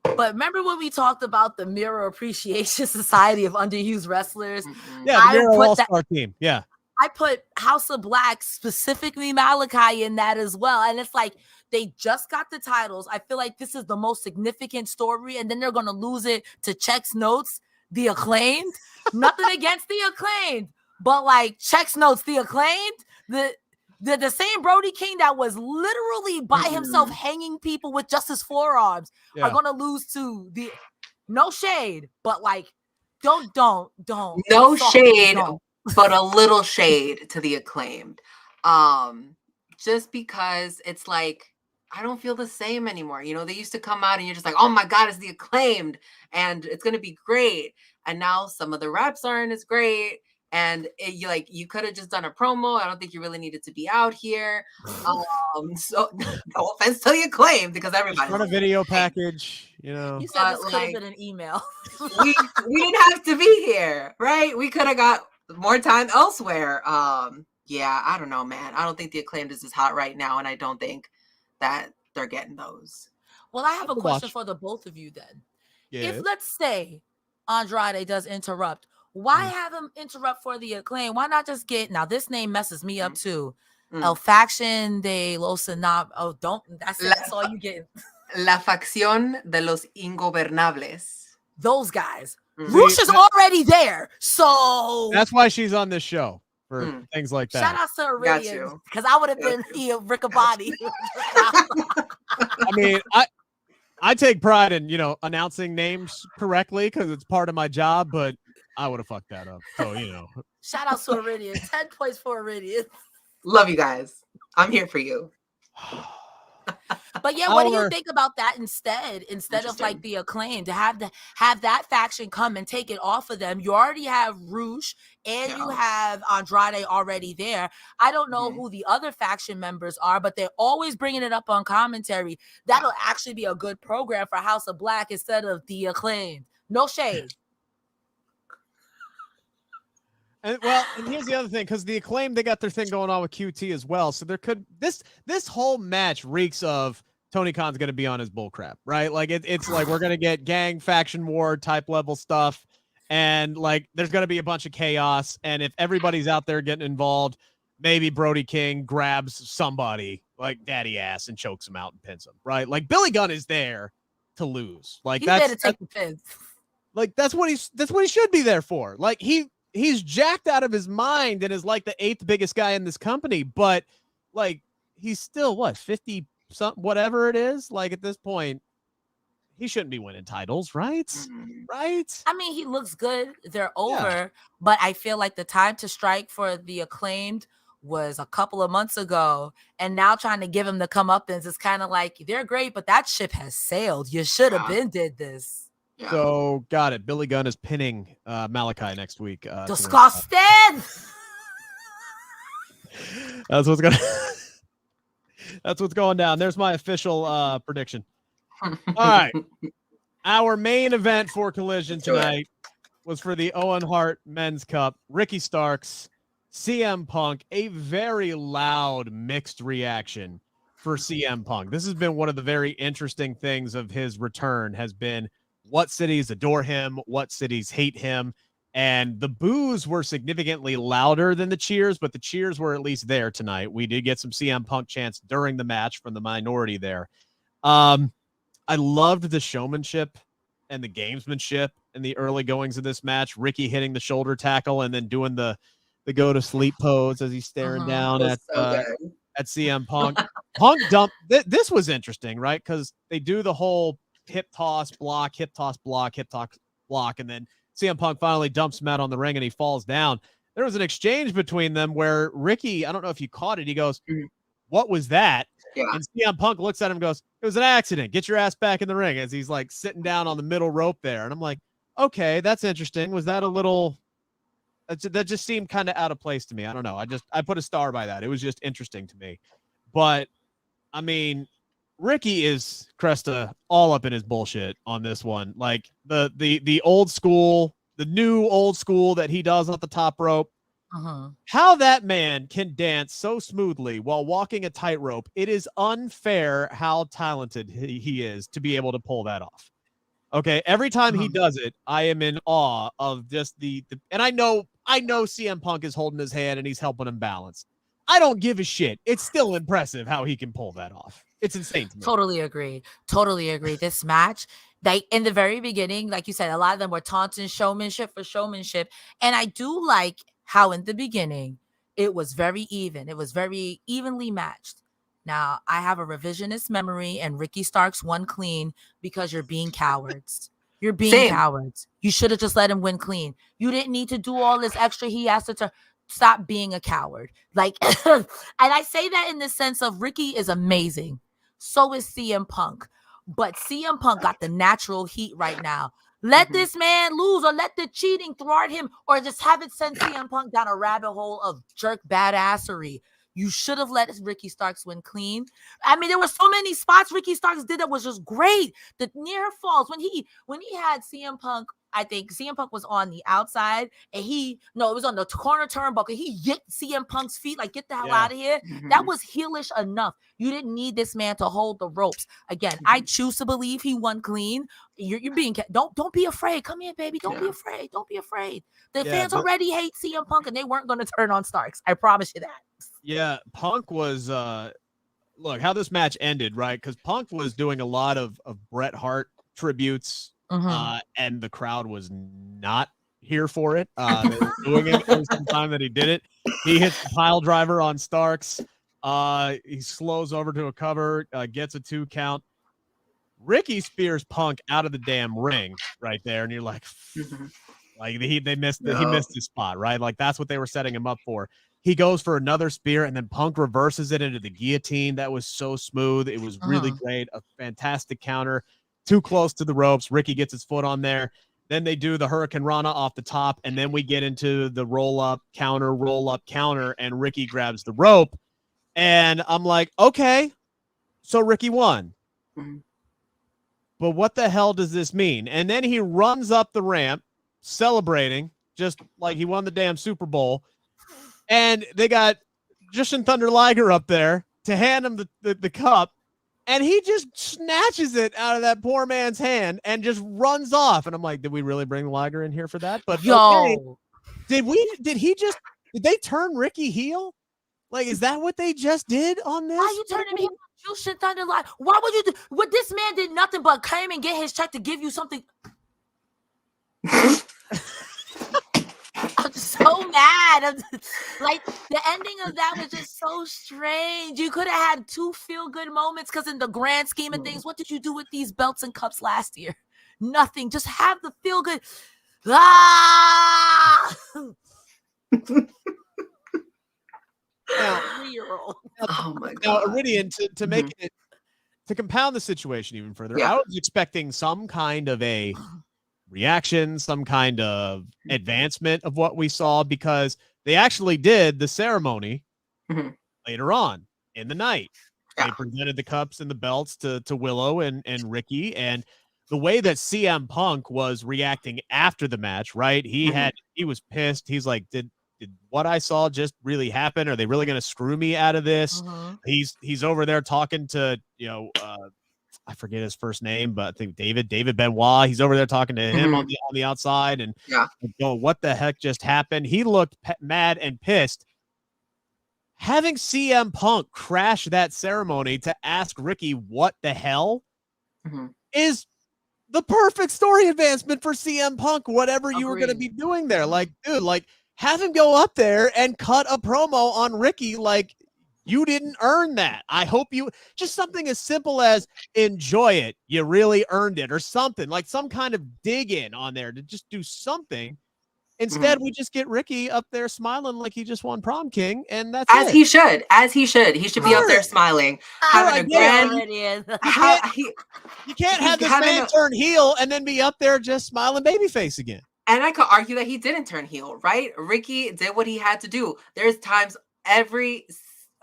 but remember when we talked about the Mirror Appreciation Society of Underused Wrestlers? Yeah, the Mirror All-Star team. Yeah. I put House of Black, specifically Malachi, in that as well. And it's like they just got the titles. I feel like this is the most significant story, and then they're going to lose it to Check's Notes, the Acclaimed. Nothing against the Acclaimed, but like Check's Notes, the Acclaimed, the same Brody King that was literally by himself hanging people with just his forearms are going to lose to the, no shade, but like, don't. No shade. But a little shade to the Acclaimed. Just because it's like, I don't feel the same anymore. They used to come out and you're just like, oh my God, it's the Acclaimed and it's going to be great. And now some of the reps aren't as great. And you could have just done a promo. I don't think you really needed to be out here. So no offense to the Acclaimed because everybody on a video package, You said this could have been an email. we didn't have to be here, right? We could have got more time elsewhere. Yeah, I don't know, man. I don't think the Acclaimed is as hot right now, and I don't think that they're getting those. Well, I have a question for the both of you then. Yeah. If let's say Andrade does interrupt, why have him interrupt for the Acclaim? Why not just get, now this name messes me up too. El Faction de los that's all you get. La Facción de los Ingobernables. Those guys. Roosh is already there, so that's why she's on this show for things like that. Shout out to Iridian, because I would have been Riccaboni. I mean, I take pride in announcing names correctly because it's part of my job, but I would have fucked that up. So shout out to Iridian. 10 points for Iridian. Love you guys. I'm here for you. But yeah, what do you think about that instead of like the Acclaim to have that faction come and take it off of them? You already have Roosh and you have Andrade already there. I don't know who the other faction members are, but they're always bringing it up on commentary. That'll actually be a good program for House of Black instead of the Acclaim. No shade. And here's the other thing, because the Acclaim, they got their thing going on with QT as well. So there could this whole match reeks of Tony Khan's going to be on his bullcrap, right? Like it's like we're going to get gang faction war type level stuff, and like there's going to be a bunch of chaos. And if everybody's out there getting involved, maybe Brody King grabs somebody like Daddy Ass and chokes him out and pins him, right? Like Billy Gunn is there to lose. Like he's there to take the pins. Like that's what he should be there for. Like he's jacked out of his mind and is like the 8th biggest guy in this company, but like he's still 50 something, whatever it is. Like at this point, he shouldn't be winning titles, right? Right? I mean, he looks good. They're over, but I feel like the time to strike for the Acclaimed was a couple of months ago, and now trying to give him the comeuppance is kind of like, they're great, but that ship has sailed. You should have been did this. Yeah. So got it. Billy Gunn is pinning Malachi next week. Disgusted. That's what's gonna. That's what's going down. There's my official prediction. All right, our main event for Collision tonight was for the Owen Hart Men's Cup. Ricky Starks, CM Punk, a very loud mixed reaction for CM Punk. This has been one of the very interesting things of his return, has been what cities adore him, what cities hate him. And the boos were significantly louder than the cheers, but the cheers were at least there tonight. We did get some CM Punk chants during the match from the minority there. I loved the showmanship and the gamesmanship in the early goings of this match. Ricky hitting the shoulder tackle and then doing the go to sleep pose as he's staring down at CM Punk. Punk dump. This was interesting, right? Because they do the whole hip toss block, hip toss block, hip toss block, and then CM Punk finally dumps him out on the ring and he falls down. There was an exchange between them where Ricky, I don't know if you caught it, he goes, "What was that?" Yeah. And CM Punk looks at him and goes, "It was an accident. Get your ass back in the ring," as he's like sitting down on the middle rope there. And I'm like, okay, that's interesting. Was that a little, that just seemed kind of out of place to me. I don't know. I put a star by that. It was just interesting to me. But I mean, Ricky is Cresta all up in his bullshit on this one. Like the old school, the new old school that he does at the top rope. How that man can dance so smoothly while walking a tightrope, it is unfair how talented he is to be able to pull that off. Okay, every time he does it, I am in awe of just the and I know CM Punk is holding his hand and he's helping him balance. I don't give a shit. It's still impressive how he can pull that off. It's insane to me. Totally agree. This match, like in the very beginning, like you said, a lot of them were taunting showmanship for showmanship. And I do like how in the beginning, it was very even. It was very evenly matched. Now, I have a revisionist memory, and Ricky Starks won clean because you're being cowards. You're being cowards. You should have just let him win clean. You didn't need to do all this extra. He has to stop being a coward. Like, and I say that in the sense of Ricky is amazing. So is CM Punk. But CM Punk got the natural heat right now. Let this man lose, or let the cheating thwart him, or just have it send CM Punk down a rabbit hole of jerk badassery. You should have let Ricky Starks win clean. I mean, there were so many spots Ricky Starks did that was just great. The near falls when he had CM Punk. I think CM Punk was on the outside, and it was on the corner turnbuckle. He yicked CM Punk's feet, like, get the hell out of here. That was heelish enough. You didn't need this man to hold the ropes. Again, I choose to believe he won clean. You're being, don't be afraid. Come here, baby. Don't be afraid. Don't be afraid. The fans already hate CM Punk, and they weren't going to turn on Starks. I promise you that. Yeah, Punk was look how this match ended, right? Because Punk was doing a lot of Bret Hart tributes. And the crowd was not here for it. They were doing it every time that he did it. He hits the pile driver on Starks. He slows over to a cover, gets a 2 count. Ricky spears Punk out of the damn ring right there, and you're like, like he missed his spot, right? Like that's what they were setting him up for. He goes for another spear, and then Punk reverses it into the guillotine. That was so smooth. It was really great. A fantastic counter. Too close to the ropes. Ricky gets his foot on there. Then they do the Hurricane Rana off the top, and then we get into the roll-up, counter, and Ricky grabs the rope. And I'm like, okay, so Ricky won. But what the hell does this mean? And then he runs up the ramp, celebrating, just like he won the damn Super Bowl. And they got Jushin Thunder Liger up there to hand him the cup. And he just snatches it out of that poor man's hand and just runs off. And I'm like, did we really bring Liger in here for that? But okay, did they turn Ricky heel? Like, is that what they just did on this? Why are you turning me? Jushin Thunder Liger. Why would you do what? This man did nothing but came and get his check to give you something. I'm so mad. Like, the ending of that was just so strange. You could have had 2 feel-good moments, because in the grand scheme of things, what did you do with these belts and cups last year? Nothing. Just have the feel-good. Now, 3-year-old. Oh my now god. Iridian, to make Mhm. it, to compound the situation even further, Yeah. I was expecting some kind of a reaction, some kind of advancement of what we saw, because they actually did the ceremony Mhm. later on in the night. They Yeah. presented the cups and the belts to Willow and Ricky, and the way that CM Punk was reacting after the match, right? Mhm. He was pissed. He's like, did what I saw just really happen? Are they really going to screw me out of this? Mhm. He's over there talking to, I forget his first name, but I think David Benoit. He's over there talking to him on Mhm. the outside and Yeah. going, what the heck just happened? He looked mad and pissed. Having CM Punk crash that ceremony to ask Ricky what the hell Mhm. is the perfect story advancement for CM Punk, whatever you were going to Agreed. be doing there. Like, dude, like, have him go up there and cut a promo on Ricky. Like, you didn't earn that. I hope you just something as simple as enjoy it. You really earned it, or something like some kind of dig in on there to just do something. Instead, we just get Ricky up there smiling like he just won prom king, and that's As it. he should. As he should. He should be up there smiling, having I a get it. grand. You can't He's have this having man a- turn heel and then be up there just smiling babyface again. And I could argue that he didn't turn heel, right? Ricky did what he had to do. There's times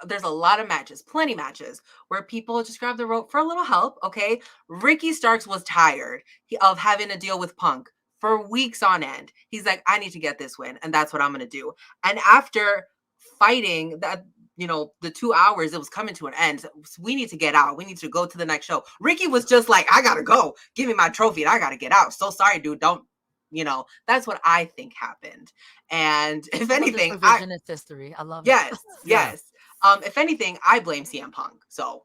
there's a lot of matches, plenty matches, where people just grab the rope for a little help. Okay. Ricky Starks was tired of having to deal with Punk for weeks on end. He's like, I need to get this win, and that's what I'm going to do. And after fighting that, the 2 hours, it was coming to an end. So we need to get out. We need to go to the next show. Ricky was just like, I got to go. Give me my trophy and I got to get out. So sorry, dude. Don't. That's what I think happened. And if anything, revisionist history. I love it. Yes. If anything, I blame CM Punk. So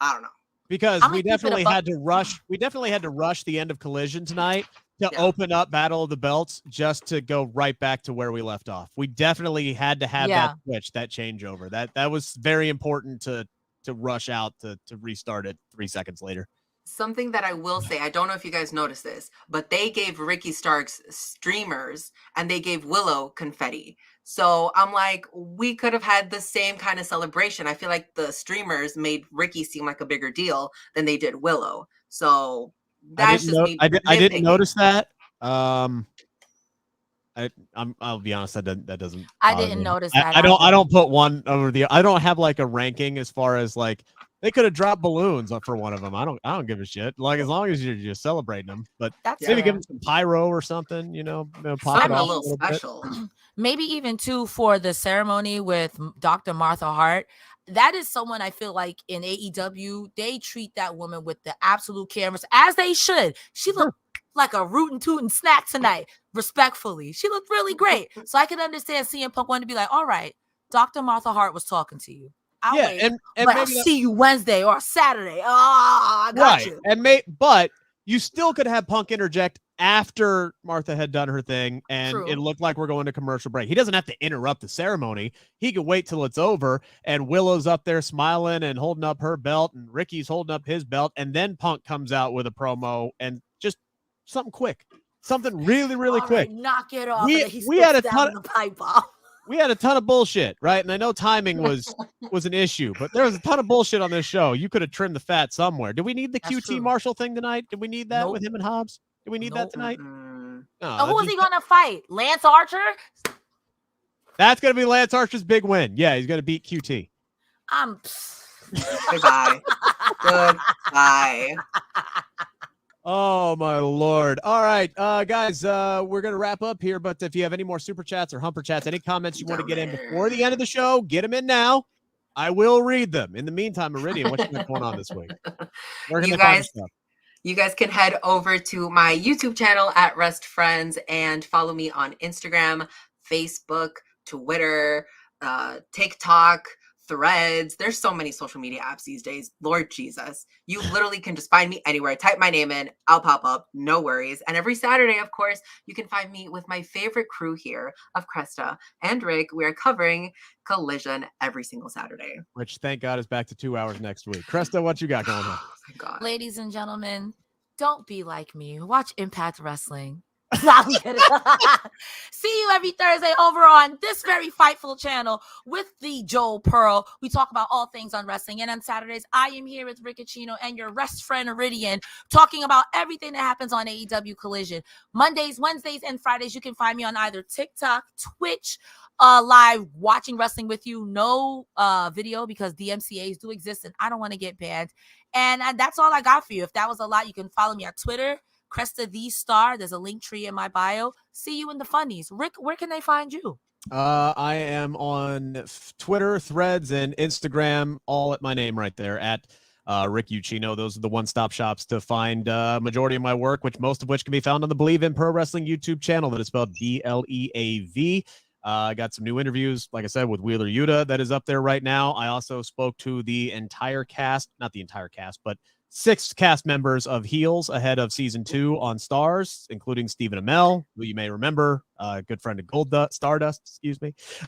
I don't know. Because I'm we gonna keep it definitely above- had to rush. We definitely had to rush the end of Collision tonight to Yeah. open up Battle of the Belts just to go right back to where we left off. We definitely had to have Yeah. that switch, that changeover. That was very important to rush out to restart it 3 seconds later. Something that I will say, I don't know if you guys noticed this, but they gave Ricky Starks streamers and they gave Willow confetti. So I'm like, we could have had the same kind of celebration. I feel like the streamers made Ricky seem like a bigger deal than they did Willow. So that's just me. I didn't nitpicking. notice that. I'll be honest, that doesn't. I bother didn't me. notice that. I don't either. put one over the. I don't have like a ranking as far as like they could have dropped balloons for one of them. I don't give a shit. Like as long as you're just celebrating them, but That's maybe fair. give them some pyro or something. Pop Something it a off little little bit. special. Maybe even too for the ceremony with Dr. Martha Hart. That is someone I feel like in AEW, they treat that woman with the absolute cameras as they should. She looked like a rootin' tootin' snack tonight, respectfully. She looked really great. So I can understand CM Punk wanting to be like, all right, Dr. Martha Hart was talking to you. I'll wait. And But I'll maybe see you Wednesday or Saturday. I got right. you. But you still could have Punk interject after Martha had done her thing and True. it looked like we're going to commercial break. He doesn't have to interrupt the ceremony. He could wait till it's over and Willow's up there smiling and holding up her belt and Ricky's holding up his belt, and then Punk comes out with a promo and just something quick. Something really, really All quick. right, knock it off. We- And then he we had spits a down ton- the pipe bomb. We had a ton of bullshit, right? And I know timing was an issue, but there was a ton of bullshit on this show. You could have trimmed the fat somewhere. Did we need the That's QT true. Marshall thing tonight? Did we need that Nope. with him and Hobbs? Did we need that Nope. tonight? Mm. No, So who is just- he gonna fight? Lance Archer? That's going to be Lance Archer's big win. Yeah, he's going to beat QT. I'm Goodbye. Goodbye. Oh, my Lord. All right, guys, we're going to wrap up here, but if you have any more super chats or humper chats, any comments you want to get in before the end of the show, get them in now. I will read them. In the meantime, Iridian, what you got going on this week? Where can You they find guys- your stuff? You guys can head over to my YouTube channel at Rest Friends and follow me on Instagram, Facebook, Twitter, TikTok, Threads. There's so many social media apps these days. Lord Jesus. You literally can just find me anywhere. Type my name in. I'll pop up. No worries. And every Saturday, of course, you can find me with my favorite crew here of Cresta and Rick. We are covering Collision every single Saturday. Which, thank God, is back to 2 hours next week. Cresta, what you got going on? Oh my God. Ladies and gentlemen, don't be like me. Watch Impact Wrestling. I'm kidding. See you every Thursday over on this very Fightful channel with the Joel Pearl. We talk about all things on wrestling. And on Saturdays, I am here with Ucchino and your rest friend Iridian, talking about everything that happens on AEW Collision. Mondays, Wednesdays, and Fridays, you can find me on either TikTok, Twitch, live watching wrestling with you. No video because DMCAs do exist and I don't want to get banned. And that's all I got for you. If that was a lot, you can follow me on Twitter, Cresta the Star. There's a link tree in my bio. See you in the funnies. Rick, where can they find you? I am on Twitter, Threads, and Instagram, all at my name right there at Rick Ucchino. Those are the one-stop shops to find majority of my work, most of which can be found on the Believe in Pro Wrestling YouTube channel that is spelled BLEAV. I got some new interviews, like I said, with Wheeler Yuta that is up there right now. I also spoke to the entire cast, not the entire cast, but 6 cast members of Heels ahead of season 2 on Stars, including Stephen Amell, who you may remember, good friend of Stardust,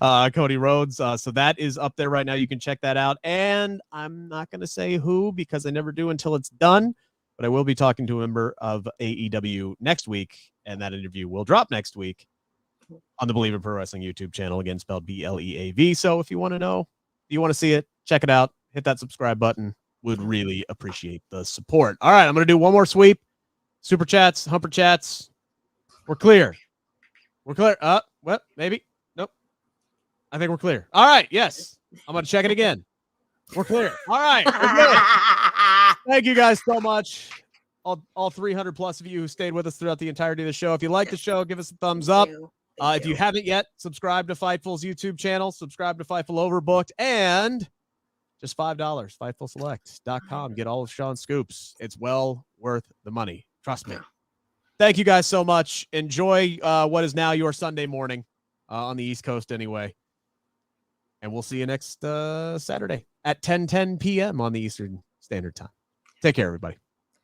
Cody Rhodes. So that is up there right now. You can check that out. And I'm not going to say who because I never do until it's done, but I will be talking to a member of AEW next week, and that interview will drop next week on the Believe in Pro Wrestling YouTube channel, again spelled BLEAV. So if you want to know, you want to see it, check it out, hit that subscribe button. Would really appreciate the support. All right, I'm going to do one more sweep. Super chats, humper chats. We're clear. We're clear. What? Maybe. Nope. I think we're clear. All right. Yes. I'm going to check it again. We're clear. All right. We're good. Thank you guys so much. All 300 plus of you who stayed with us throughout the entirety of the show. If you like the show, give us a thumbs up. If you haven't yet, subscribe to Fightful's YouTube channel. Subscribe to Fightful Overbooked. And just $5, FightfulSelect.com. Get all of Sean's scoops. It's well worth the money. Trust me. Thank you guys so much. Enjoy what is now your Sunday morning on the East Coast anyway. And we'll see you next Saturday at 10:10 p.m. on the Eastern Standard Time. Take care, everybody.